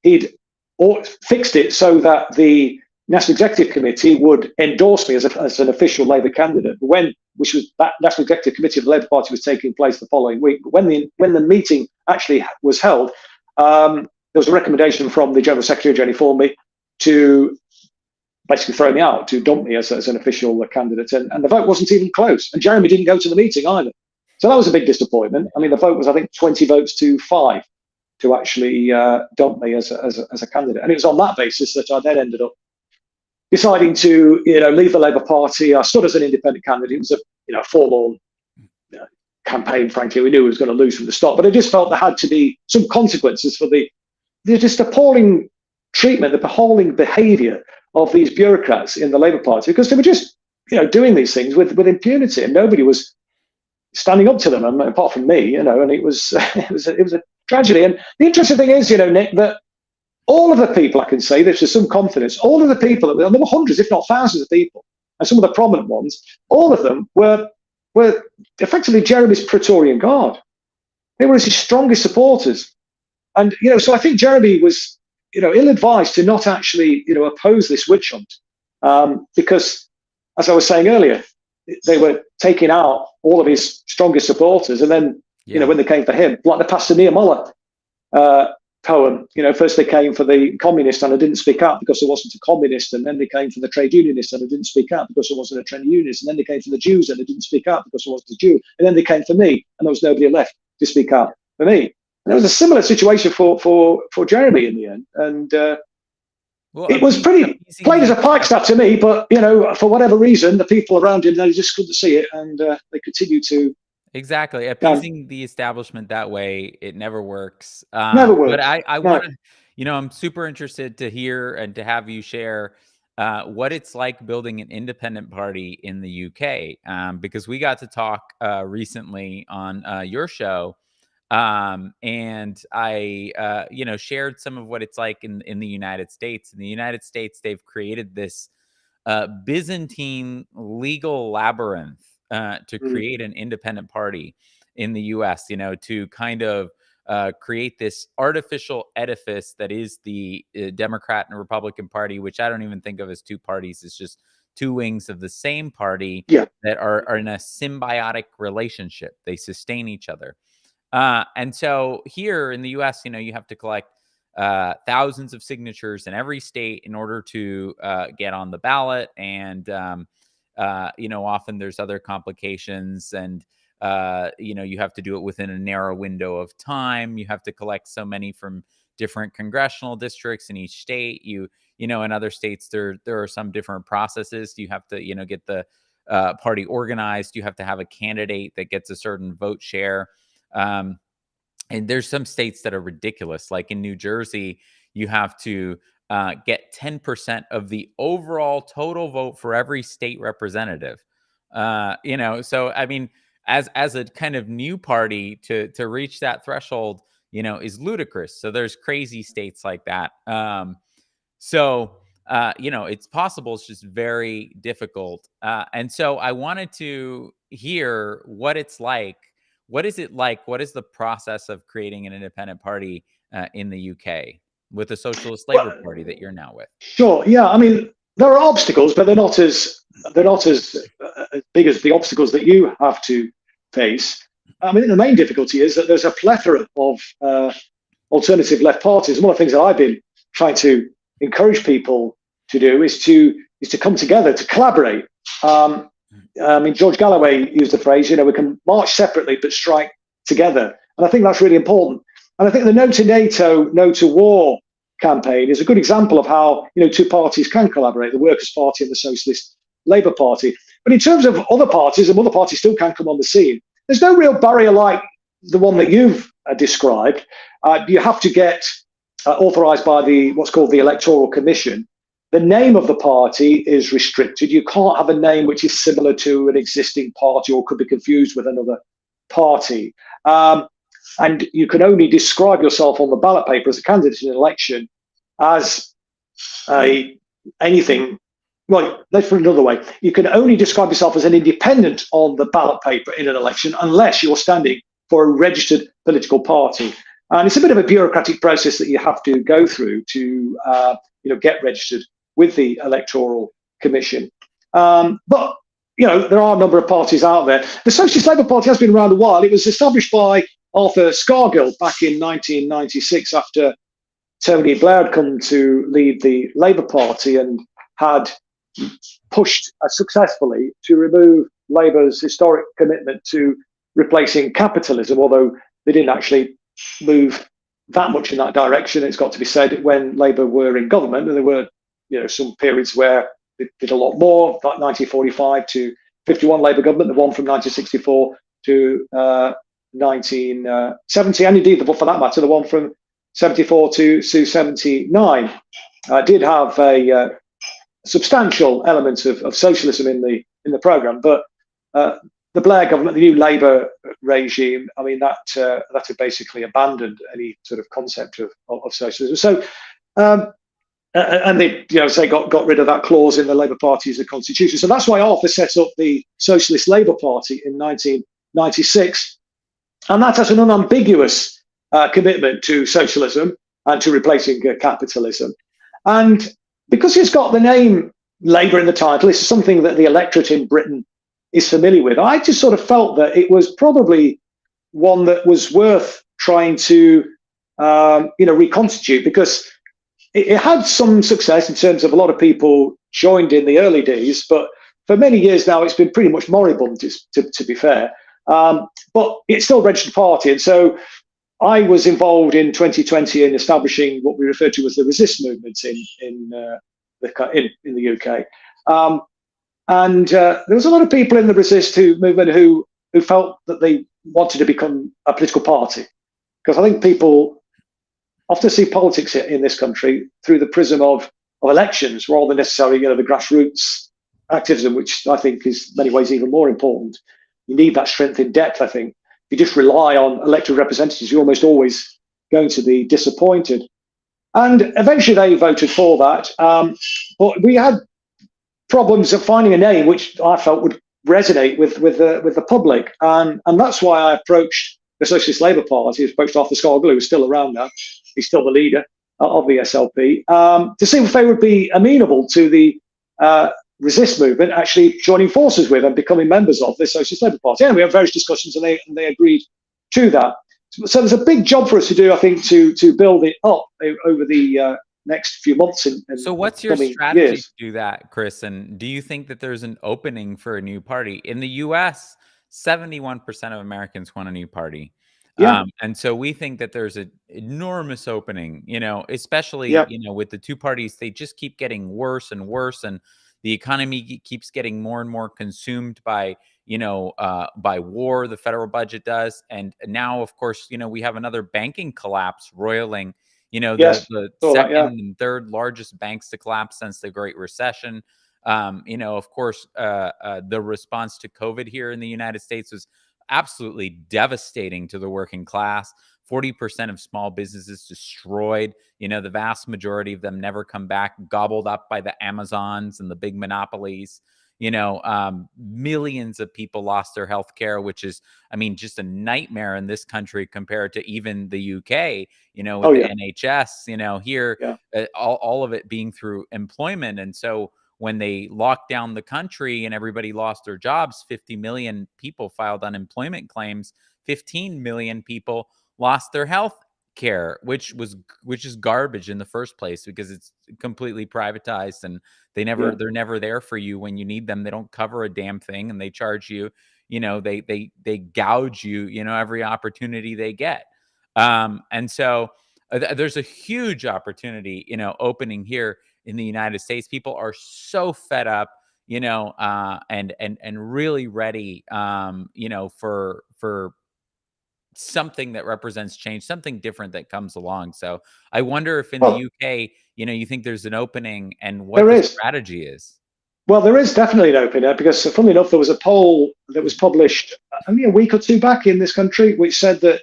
S2: he'd fixed it so that the National Executive Committee would endorse me as an official Labour candidate. Which was that National Executive Committee of the Labour Party was taking place the following week. But when the meeting actually was held, there was a recommendation from the General Secretary, Jenny Formby, to basically throw me out, to dump me as an official candidate. And the vote wasn't even close. And Jeremy didn't go to the meeting either. So that was a big disappointment. I mean, the vote was, I think, 20 votes to 5 to actually dump me as a candidate. And it was on that basis that I then ended up deciding to leave the Labour Party. I stood as an independent candidate. It was a formal campaign, frankly. We knew we was going to lose from the start. But I just felt there had to be some consequences for the just appalling treatment, the appalling behaviour of these bureaucrats in the Labour Party, because they were just doing these things with impunity, and nobody was standing up to them, apart from me, and it was it was a tragedy. And the interesting thing is, Nick, that all of the people, I can say this with some confidence, all of the people, there were hundreds, if not thousands of people, and some of the prominent ones, all of them were effectively Jeremy's Praetorian Guard. They were his strongest supporters. And so I think Jeremy was ill-advised to not actually oppose this witch hunt, because, as I was saying earlier, they were taking out all of his strongest supporters, and then when they came for him, like the Pastor Nehemiah poem, first they came for the communist and I didn't speak out because I wasn't a communist, and then they came for the trade unionist and I didn't speak out because I wasn't a trade unionist, and then they came for the Jews and I didn't speak out because I wasn't a Jew, and then they came for me and there was nobody left to speak out for me. And it was a similar situation for Jeremy in the end, and it was pretty plain as a pikestaff to me. But for whatever reason, the people around him, they just couldn't see it, and they continued to.
S1: Exactly. Appeasing the establishment that way, it never works.
S2: Never works.
S1: But I want to, I'm super interested to hear and to have you share what it's like building an independent party in the UK, because we got to talk recently on your show, and I, shared some of what it's like in the United States. In the United States, they've created this Byzantine legal labyrinth to create an independent party in the US, to kind of create this artificial edifice that is the Democrat and Republican Party, which I don't even think of as two parties. It's just two wings of the same party that are in a symbiotic relationship. They sustain each other. And so here in the US, you have to collect thousands of signatures in every state in order to get on the ballot. And often there's other complications, and you have to do it within a narrow window of time. You have to collect so many from different congressional districts in each state. In other states there are some different processes. You have to get the party organized. You have to have a candidate that gets a certain vote share. And there's some states that are ridiculous, like in New Jersey, you have to get 10% of the overall total vote for every state representative. So I mean, as a kind of new party to reach that threshold, is ludicrous. So there's crazy states like that. It's possible. It's just very difficult. And so I wanted to hear what it's like. What is it like? What is the process of creating an independent party in the UK with the Socialist Labour Party that you're now with?
S2: Sure. Yeah. I mean, there are obstacles, but they're not as big as the obstacles that you have to face. I mean, the main difficulty is that there's a plethora of alternative left parties. One of the things that I've been trying to encourage people to do is to come together, to collaborate. I mean, George Galloway used the phrase, we can march separately but strike together. And I think that's really important. And I think the No to NATO, No to War campaign is a good example of how, two parties can collaborate, the Workers' Party and the Socialist Labour Party. But in terms of other parties, and other parties still can come on the scene, there's no real barrier like the one that you've described. You have to get authorised by what's called the Electoral Commission. The name of the party is restricted. You can't have a name which is similar to an existing party or could be confused with another party. And you can only describe yourself on the ballot paper as a candidate in an election as anything. Well, let's put it another way. You can only describe yourself as an independent on the ballot paper in an election unless you're standing for a registered political party. And it's a bit of a bureaucratic process that you have to go through to get registered with the Electoral Commission. But there are a number of parties out there. The Socialist Labour Party has been around a while. It was established by Arthur Scargill back in 1996 after Tony Blair had come to lead the Labour Party and had pushed successfully to remove Labour's historic commitment to replacing capitalism, although they didn't actually move that much in that direction. It's got to be said, when Labour were in government, and there were some periods where they did a lot more, like 1945 to 51 Labour government, the one from 1964 to 1970, and indeed, for that matter, the one from 74 to 79 did have a substantial element of socialism in the programme. But the Blair government, the new Labour regime, I mean, that had basically abandoned any sort of concept of socialism. So, and they, got rid of that clause in the Labour Party's constitution. So that's why Arthur set up the Socialist Labour Party in 1996, and that has an unambiguous commitment to socialism and to replacing capitalism. And because it's got the name Labour in the title, it's something that the electorate in Britain is familiar with. I just sort of felt that it was probably one that was worth trying to, reconstitute, because it had some success in terms of a lot of people joined in the early days, but for many years now, it's been pretty much moribund, to be fair. But it's still a registered party. And so I was involved in 2020 in establishing what we refer to as the resist movement in the UK. And there was a lot of people in the resist movement who felt that they wanted to become a political party. Because I think people often see politics in this country through the prism of elections rather than necessarily, the grassroots activism, which I think is in many ways even more important. You need that strength in depth, I think. If you just rely on elected representatives, you're almost always going to be disappointed. And eventually they voted for that. But we had problems of finding a name which I felt would resonate with the public. And that's why I approached the Socialist Labour Party, approached Arthur Scargill, who's still around now. He's still the leader of the SLP, to see if they would be amenable to the resist movement actually joining forces with and becoming members of the Socialist Labour Party. And we had various discussions, and they agreed to that. So there's a big job for us to do, I think, to build it up over the next few months.
S1: So what's your strategy
S2: years.
S1: to do that, Chris? And do you think that there's an opening for a new party? In the US, 71% of Americans want a new party.
S2: Yeah.
S1: And so we think that there's an enormous opening, especially,
S2: Yeah.
S1: with the two parties, they just keep getting worse and worse. And the economy keeps getting more and more consumed by war, the federal budget does. And now, of course, we have another banking collapse roiling,
S2: Yes.
S1: the
S2: So,
S1: second
S2: yeah.
S1: and third largest banks to collapse since the Great Recession. Of course, the response to COVID here in the United States was absolutely devastating to the working class. 40% of small businesses destroyed. The vast majority of them never come back, gobbled up by the Amazons and the big monopolies. Millions of people lost their health care, which is, just a nightmare in this country compared to even the UK, with the NHS, here, all of it being through employment. And so when they locked down the country and everybody lost their jobs, 50 million people filed unemployment claims, 15 million people lost their health care, which is garbage in the first place, because it's completely privatized, and they're never there for you when you need them. They don't cover a damn thing, and they charge you, they gouge you, every opportunity they get. And so there's a huge opportunity, opening here in the United States. People are so fed up, and really ready, for something that represents change, something different that comes along. So I wonder if in the UK, you think there's an opening, and what the strategy is.
S2: Well, there is definitely an opening, because funnily enough, there was a poll that was published only a week or two back in this country, which said that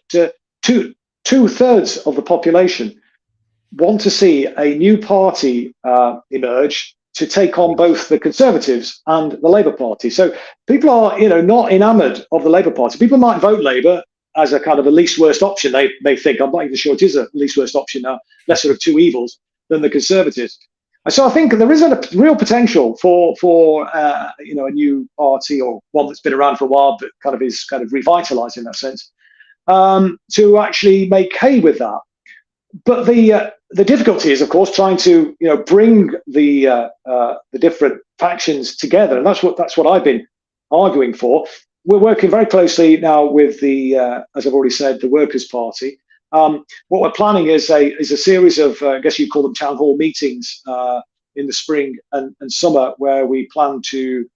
S2: two-thirds of the population want to see a new party emerge to take on both the Conservatives and the Labour Party. So people are, not enamoured of the Labour Party. People might vote Labour as a kind of a least worst option. They may think, I'm not even sure it is a least worst option now, lesser of two evils than the Conservatives. So I think there is a real potential for a new party, or one that's been around for a while but is revitalised in that sense, to actually make hay with that. But the difficulty is, of course, trying to bring the different factions together, and that's what I've been arguing for. We're working very closely now with the, as I've already said, the Workers' Party. What we're planning is a series of, I guess you call them town hall meetings in the spring and summer, where we plan to,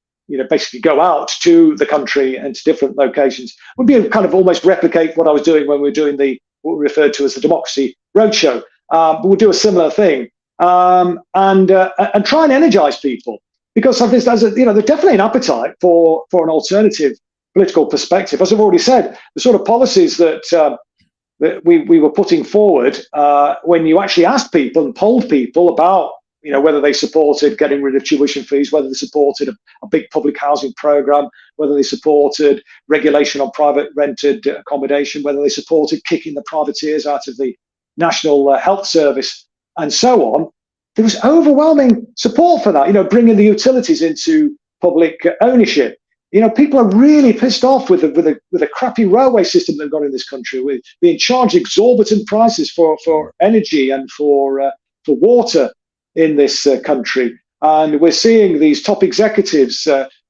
S2: basically go out to the country and to different locations. Would be almost replicate what I was doing when we were doing what we referred to as the Democracy Roadshow. But we'll do a similar thing, and try and energize people, because of this, there's definitely an appetite for an alternative political perspective. As I've already said, the sort of policies that we were putting forward, when you actually asked people and polled people about whether they supported getting rid of tuition fees, whether they supported a big public housing program, whether they supported regulation on private rented accommodation, whether they supported kicking the privateers out of the National Health Service, and so on. There was overwhelming support for that, bringing the utilities into public ownership. People are really pissed off with the crappy railway system they've got in this country, with being charged exorbitant prices for energy and for water in this country. And we're seeing these top executives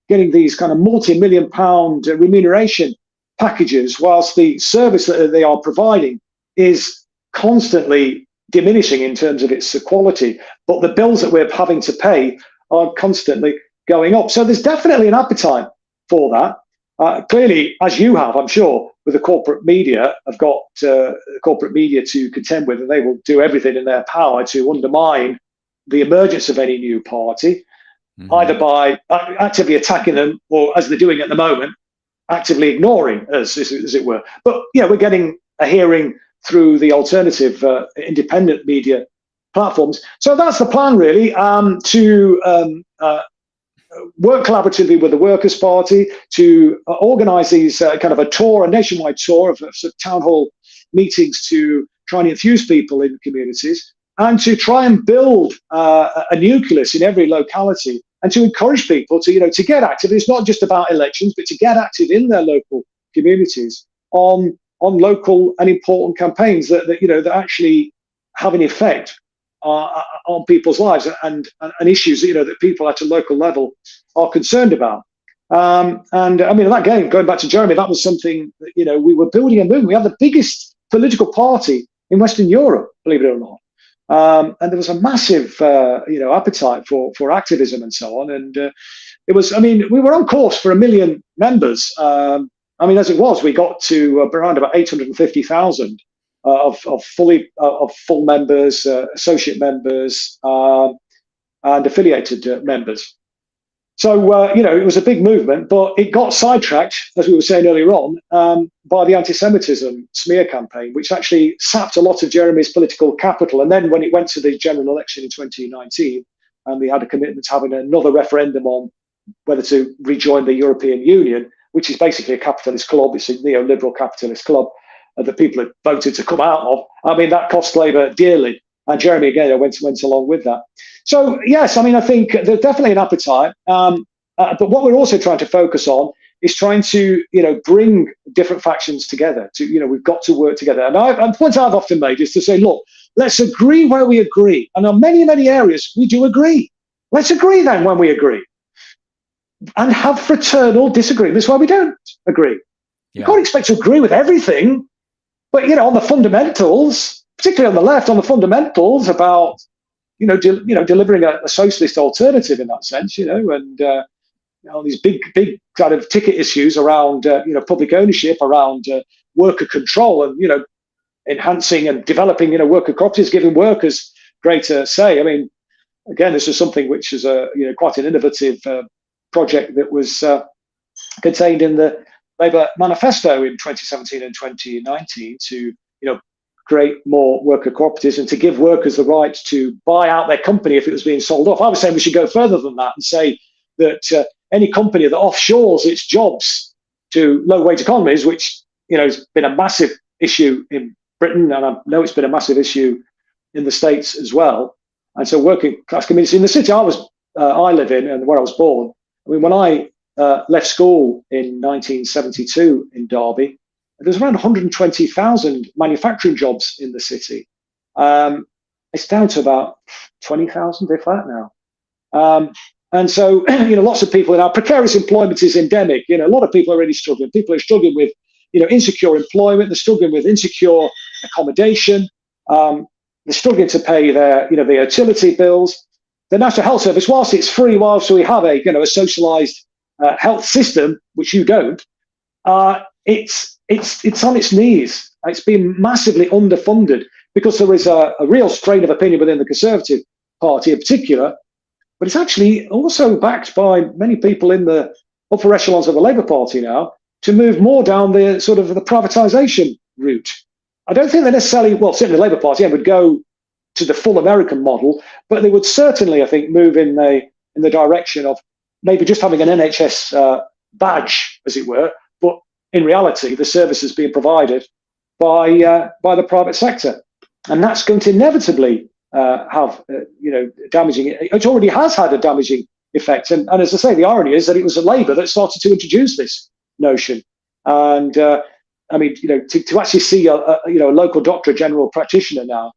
S2: getting these kind of multi-million-pound remuneration packages, whilst the service that they are providing is constantly diminishing in terms of its quality. But the bills that we're having to pay are constantly going up. So there's definitely an appetite for that. Clearly, as you have, I'm sure, with the corporate media, have got corporate media to contend with, and they will do everything in their power to undermine the emergence of any new party, either by actively attacking them, or, as they're doing at the moment, actively ignoring us, as it were. But we're getting a hearing through the alternative independent media platforms. So that's the plan, really, to work collaboratively with the Workers' Party to organise these kind of a nationwide tour of town hall meetings to try and infuse people in communities, and to try and build a nucleus in every locality, and to encourage people to get active. It's not just about elections, but to get active in their local communities on local and important campaigns that actually have an effect on people's lives and issues that people at a local level are concerned about. And I mean, again, going back to Jeremy, that was something that, we were building a movement. We have the biggest political party in Western Europe, believe it or not. And there was a massive, appetite for activism and so on. And we were on course for 1 million members. As it was, we got to around about 850,000 of full members, associate members, and affiliated members. So, it was a big movement, but it got sidetracked, as we were saying earlier on, by the anti-Semitism smear campaign, which actually sapped a lot of Jeremy's political capital. And then when it went to the general election in 2019, and they had a commitment to having another referendum on whether to rejoin the European Union, which is basically a capitalist club, it's a neoliberal capitalist club that people had voted to come out of. That cost Labour dearly. And Jeremy, again, went along with that. So, yes, I think there's definitely an appetite. But what we're also trying to focus on is trying to, bring different factions together. We've got to work together. And the point I've often made is to say, look, let's agree where we agree. And on many, many areas, we do agree. Let's agree then when we agree. And have fraternal disagreements where we don't agree. Yeah. You can't expect to agree with everything. But, on the fundamentals, particularly on the left, on the fundamentals about, delivering a socialist alternative in that sense, and these big kind of ticket issues around, public ownership, around worker control, and, enhancing and developing, worker cooperatives, giving workers greater say. Again, this is something which is quite an innovative project that was contained in the Labour manifesto in 2017 and 2019 to, create more worker cooperatives and to give workers the right to buy out their company if it was being sold off. I was saying we should go further than that and say that any company that offshores its jobs to low-wage economies, which has been a massive issue in Britain, and I know it's been a massive issue in the States as well. And so working class communities in the city I live in and where I was born. When I left school in 1972 in Derby, there's around 120,000 manufacturing jobs in the city. It's down to about 20,000, if that now. And so, lots of people in our precarious employment is endemic. A lot of people are really struggling. People are struggling with, insecure employment. They're struggling with insecure accommodation. They're struggling to pay their utility bills. The National Health Service, whilst it's free, whilst we have a socialised health system, which you don't, it's on its knees. It's been massively underfunded because there is a real strain of opinion within the Conservative Party in particular, but it's actually also backed by many people in the upper echelons of the Labour Party now to move more down the sort of the privatisation route. I don't think they necessarily, well, certainly the Labour Party would go to the full American model, but they would certainly, I think, move in the direction of maybe just having an NHS badge, as it were, but in reality, the services being provided by the private sector, and that's going to inevitably have damaging. It already has had a damaging effect, and as I say, the irony is that it was Labour that started to introduce this notion, and I mean, to actually see a local doctor, a general practitioner now.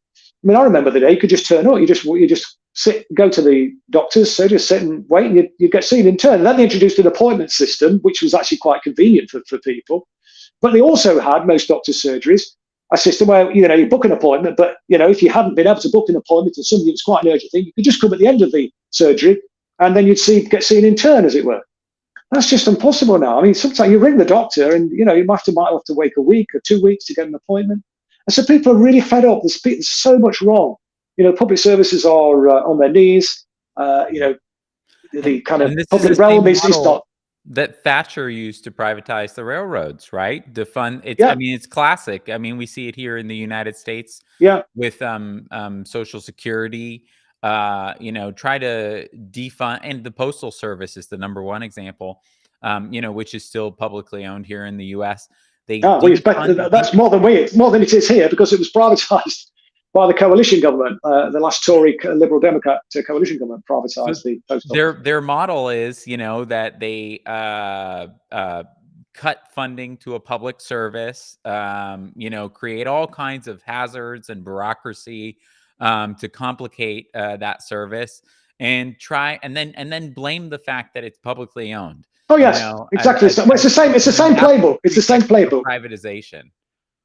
S2: I mean, I remember the day you could just turn up, you just sit, go to the doctors, so just sit and wait, and you get seen in turn. And then they introduced an appointment system, which was actually quite convenient for people. But they also had, most doctors' surgeries, a system where you book an appointment, but if you hadn't been able to book an appointment or something that's quite an urgent thing, you could just come at the end of the surgery, and then you'd get seen in turn, as it were. That's just impossible now. I mean, sometimes you ring the doctor, and you might have to wait a week or 2 weeks to get an appointment. And so people are really fed up. There's so much wrong. Public services are on their knees. The kind of public realm is not.
S1: That Thatcher used to privatize the railroads, right? To fund it. Yeah. I mean, it's classic. I mean, we see it here in the United States.
S2: Yeah.
S1: With Social Security. Try to defund, and the Postal Service is the number one example. Which is still publicly owned here in the U.S.
S2: That's more than it is here, because it was privatized by the coalition government. The last Tory Liberal Democrat coalition government privatized the post office.
S1: Their model is, that they cut funding to a public service, create all kinds of hazards and bureaucracy to complicate that service, and then blame the fact that it's publicly owned.
S2: Oh yes, exactly. It's the same. It's the same playbook. It's the same playbook.
S1: Privatization.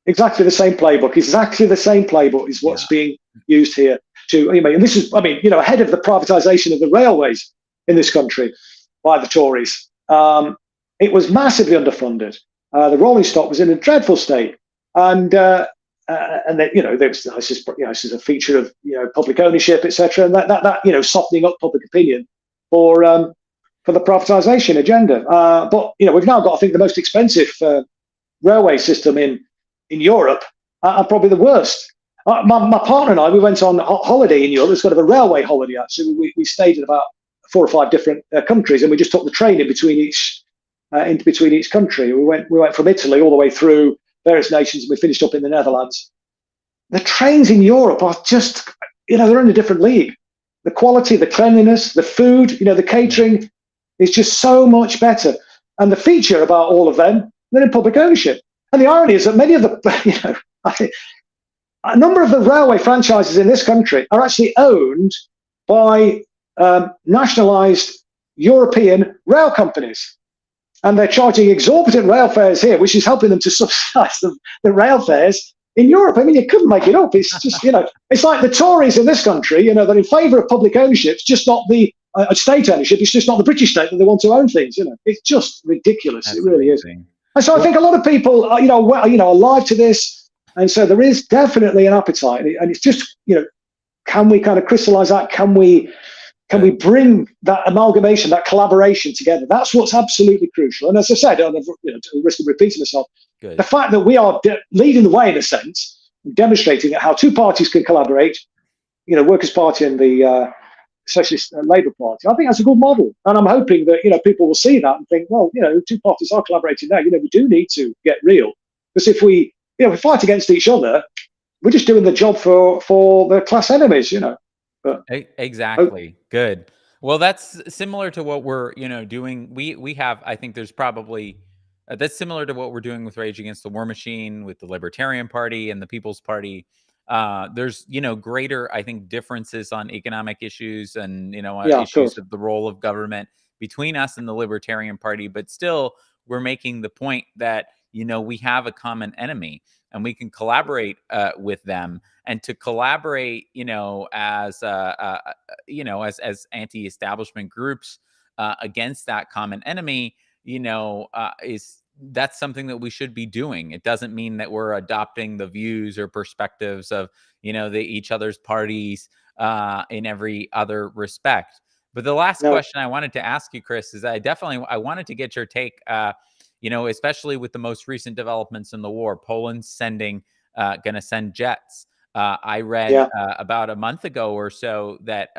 S2: Exactly the same playbook. Exactly the same playbook is what's being used here to. And this is, ahead of the privatization of the railways in this country by the Tories. It was massively underfunded. The rolling stock was in a dreadful state, and then this is a feature of public ownership, etc. And that softening up public opinion for the privatization agenda. But we've now got, I think, the most expensive railway system in Europe, and probably the worst. My partner and I, we went on holiday in Europe. It's kind of a railway holiday, actually. We stayed in about 4 or 5 different countries, and we just took the train in between each country. We went from Italy all the way through various nations, and we finished up in the Netherlands. The trains in Europe are just, they're in a different league. The quality, the cleanliness, the food, the catering is just so much better. And the feature about all of them, they're in public ownership. And the irony is that many of the, a number of the railway franchises in this country are actually owned by nationalized European rail companies. And they're charging exorbitant rail fares here, which is helping them to subsidize the rail fares in Europe. I mean, you couldn't make it up. It's just, it's like the Tories in this country, they're in favor of public ownership. It's just not the state ownership. It's just not the British state that they want to own things. It's just ridiculous. It really is. And so I think a lot of people, are alive to this. And so there is definitely an appetite. And it's just, can we kind of crystallize that? Can we bring that amalgamation, that collaboration together? That's what's absolutely crucial. And as I said, to the risk of repeating myself, the fact that we are leading the way in a sense, demonstrating how 2 parties can collaborate, Workers' Party and the Socialist Labour Party, I think that's a good model. And I'm hoping that, people will see that and think, well, 2 parties are collaborating now. We do need to get real. Because if we fight against each other, we're just doing the job for the class enemies, But,
S1: exactly. Good. Well, that's similar to what we're, doing. We have, I think there's probably, that's similar to what we're doing with Rage Against the War Machine, with the Libertarian Party and the People's Party. There's, greater, I think, differences on economic issues and, issues of the role of government between us and the Libertarian Party. But still, we're making the point that, we have a common enemy and we can collaborate with them. And to collaborate, as as anti-establishment groups against that common enemy, that's something that we should be doing. It doesn't mean that we're adopting the views or perspectives of, each other's parties in every other respect. But the last question I wanted to ask you, Chris, is I wanted to get your take, especially with the most recent developments in the war. Poland's going to send jets. I read
S2: Yeah.
S1: about a month ago or so that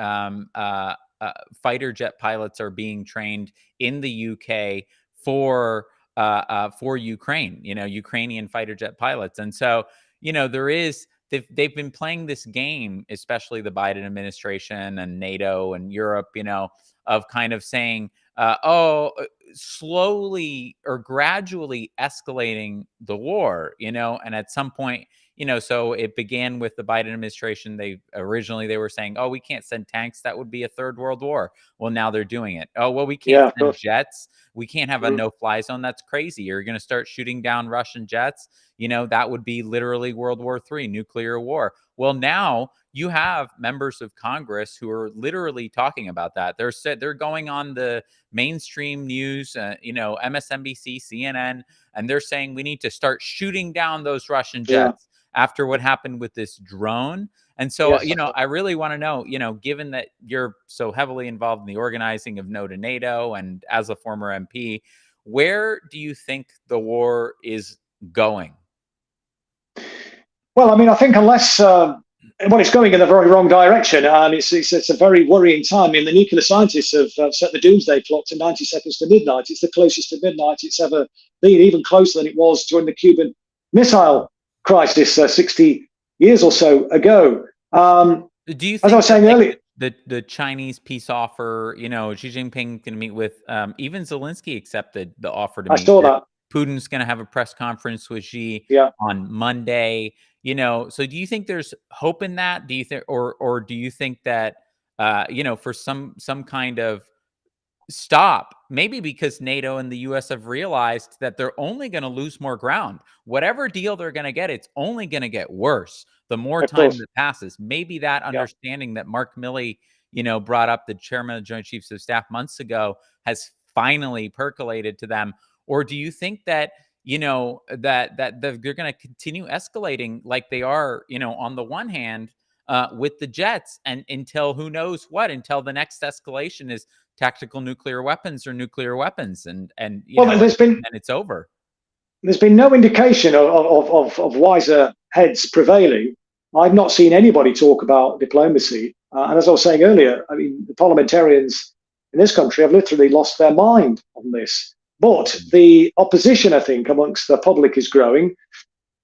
S1: fighter jet pilots are being trained in the UK for Ukraine. Ukrainian fighter jet pilots, and so there is. They've been playing this game, especially the Biden administration and NATO and Europe, of kind of saying, slowly or gradually escalating the war, and at some point, so it began with the Biden administration. They were saying, oh, we can't send tanks. That would be a third world war. Well, now they're doing it. Oh, well, we can't
S2: Yeah, of
S1: send
S2: course.
S1: jets. We can't have a
S2: Mm.
S1: no-fly zone. That's crazy. You're going to start shooting down Russian jets. That would be literally World War III, nuclear war. Well, now you have members of Congress who are literally talking about that. They're going on the mainstream news, MSNBC, CNN, and they're saying we need to start shooting down those Russian
S2: Yeah.
S1: jets after what happened with this drone. And so,
S2: Yes.
S1: I really want to know, given that you're so heavily involved in the organizing of No to NATO and as a former MP, where do you think the war is going?
S2: Well, I mean, I think unless it's going in the very wrong direction, and it's a very worrying time. I mean, the nuclear scientists have set the doomsday clock to 90 seconds to midnight. It's the closest to midnight it's ever been, even closer than it was during the Cuban Missile Crisis 60 years or so ago.
S1: Do you
S2: As I
S1: think
S2: was saying earlier,
S1: the Chinese peace offer, Xi Jinping can meet with, even Zelensky accepted the offer to
S2: I
S1: meet.
S2: saw that.
S1: Putin's going to have a press conference with Xi
S2: Yeah.
S1: on Monday. So do you think there's hope in that? Do you think, or do you think that, for some kind of stop, maybe because NATO and the US have realized that they're only going to lose more ground. Whatever deal they're going to get, it's only going to get worse the more
S2: Of
S1: time
S2: course.
S1: that passes. Maybe that
S2: Yeah.
S1: understanding that Mark Milley, brought up, the chairman of the Joint Chiefs of Staff, months ago, has finally percolated to them. Or do you think that, that they're going to continue escalating like they are, on the one hand, with the jets, and until until the next escalation is tactical nuclear weapons or nuclear weapons, and
S2: Well,
S1: then it's over.
S2: there's been no indication of wiser heads prevailing. I've not seen anybody talk about diplomacy. And as I was saying earlier, I mean, the parliamentarians in this country have literally lost their mind on this. But the opposition, I think, amongst the public is growing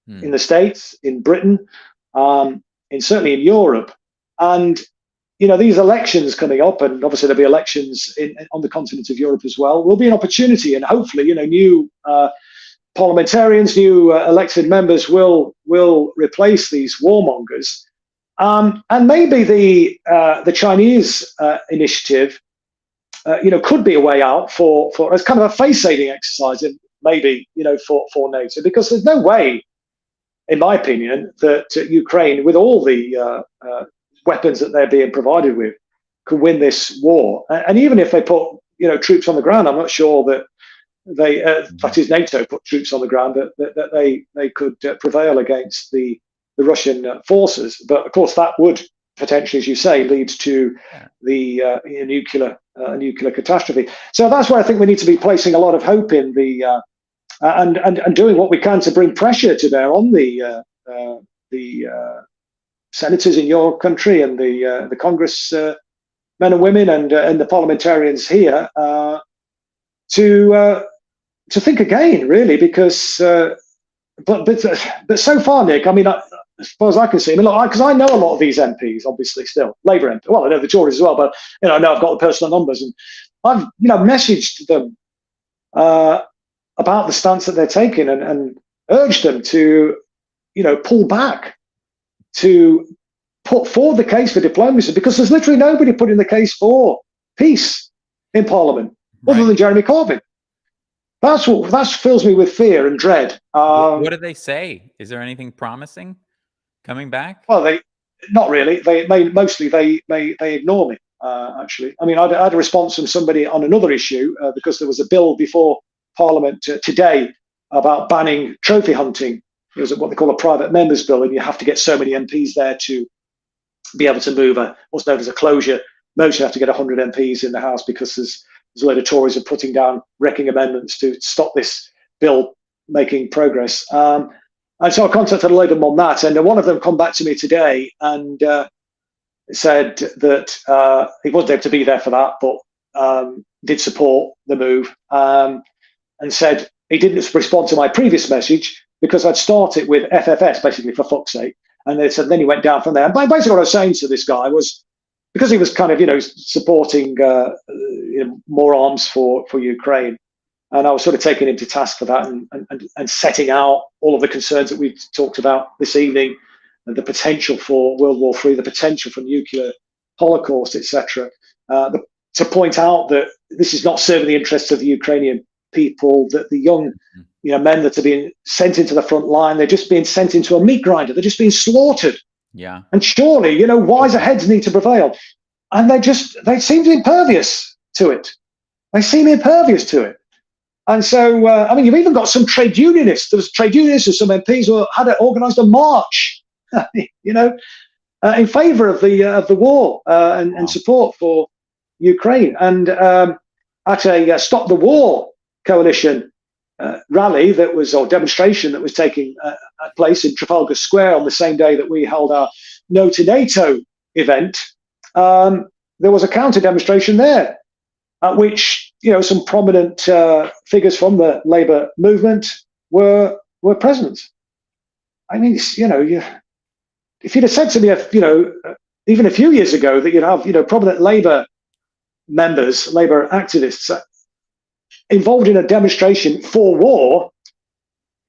S2: in the States, in Britain, certainly in Europe. And these elections coming up, and obviously there'll be elections on the continent of Europe as well, will be an opportunity, and hopefully, new parliamentarians, new elected members will replace these warmongers, and maybe the Chinese initiative, could be a way out for as kind of a face-saving exercise, maybe for NATO, because there's no way, in my opinion, that Ukraine, with all the weapons that they're being provided with, could win this war. And even if they put troops on the ground, I'm not sure that that is, NATO put troops on the ground, that they could prevail against the Russian forces. But of course, that would potentially, as you say, lead to the nuclear catastrophe. So that's where I think we need to be placing a lot of hope in the and doing what we can to bring pressure to bear on the senators in your country and the Congress men and women and the parliamentarians here to think again, really, because but so far, Nick, I mean, as far as I can see, I mean, because I know a lot of these MPs, obviously, still Labour MP. Well, I know the Tories as well, but I know I've got the personal numbers, and I've messaged them about the stance that they're taking, and urged them to pull back, to put forward the case for diplomacy, because there's literally nobody putting the case for peace in Parliament other than Jeremy Corbyn. That fills me with fear and dread.
S1: What do they say? Is there anything promising coming back?
S2: Well, they not really. They ignore me. Actually, I mean, I had a response from somebody on another issue because there was a bill before Parliament today about banning trophy hunting. It was what they call a private members bill, and you have to get so many MPs there to be able to move what's known as a closure motion. You have to get 100 MPs in the House because there's a load of Tories are putting down wrecking amendments to stop this bill making progress. And so I contacted a load of them on that, and one of them come back to me today and said that he wasn't able to be there for that, but did support the move, and said he didn't respond to my previous message because I'd started with FFS, basically, for fuck's sake. And they said, then he went down from there. And basically what I was saying to this guy was, because he was kind of, supporting more arms for Ukraine, and I was sort of taking him to task for that, and setting out all of the concerns that we've talked about this evening, and the potential for World War III, the potential for nuclear holocaust, etc. To point out that this is not serving the interests of the Ukrainian people, that the young men that are being sent into the front line, they're just being sent into a meat grinder. They're just being slaughtered.
S1: Yeah.
S2: And surely, wiser heads need to prevail. And they seem impervious to it. They seem impervious to it. And so, you've even got some trade unionists. There's trade unionists and some MPs who had organised a march, in favour of the war and support for Ukraine. And at a Stop the War coalition rally or demonstration that was taking place in Trafalgar Square on the same day that we held our No to NATO event, there was a counter demonstration there, at which some prominent figures from the Labour movement were present. I mean, if you'd have said to me, even a few years ago, that you'd have prominent Labour members, Labour activists involved in a demonstration for war,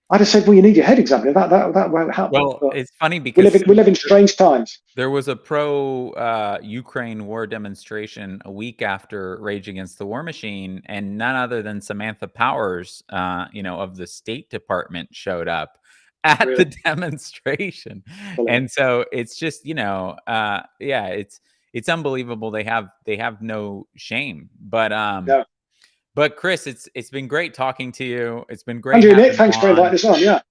S2: I'd have said, well, you need your head examined. That won't happen.
S1: Well, it's funny because
S2: we live in strange times.
S1: There was a pro-Ukraine war demonstration a week after Rage Against the War Machine, and none other than Samantha Powers, of the State Department, showed up at the demonstration. And so it's just, it's unbelievable. They have no shame. But But Chris, it's been great talking to you. It's been great.
S2: Andrew, Nick, thanks for inviting us on. Yeah.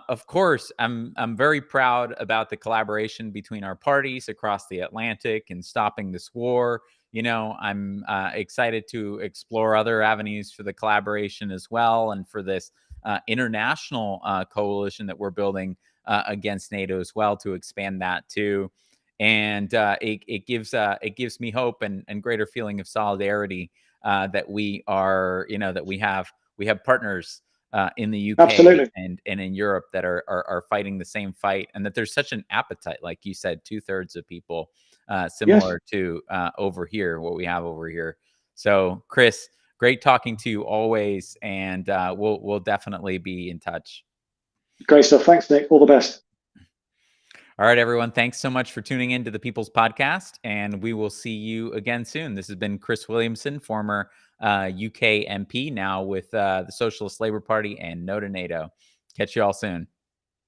S1: Of course, I'm very proud about the collaboration between our parties across the Atlantic and stopping this war. I'm excited to explore other avenues for the collaboration as well, and for this international coalition that we're building against NATO as well, to expand that too. And it gives me hope and greater feeling of solidarity that we are, that we have partners in the UK
S2: Absolutely.
S1: and in Europe that are fighting the same fight, and that there's such an appetite, like you said, 2/3 of people similar to over here, what we have over here. So, Chris, great talking to you always, and we'll definitely be in touch.
S2: Great stuff. Thanks, Nick. All the best.
S1: All right, everyone. Thanks so much for tuning in to the People's Podcast, and we will see you again soon. This has been Chris Williamson, former UK MP, now with the Socialist Labour Party and No to NATO. Catch you all soon.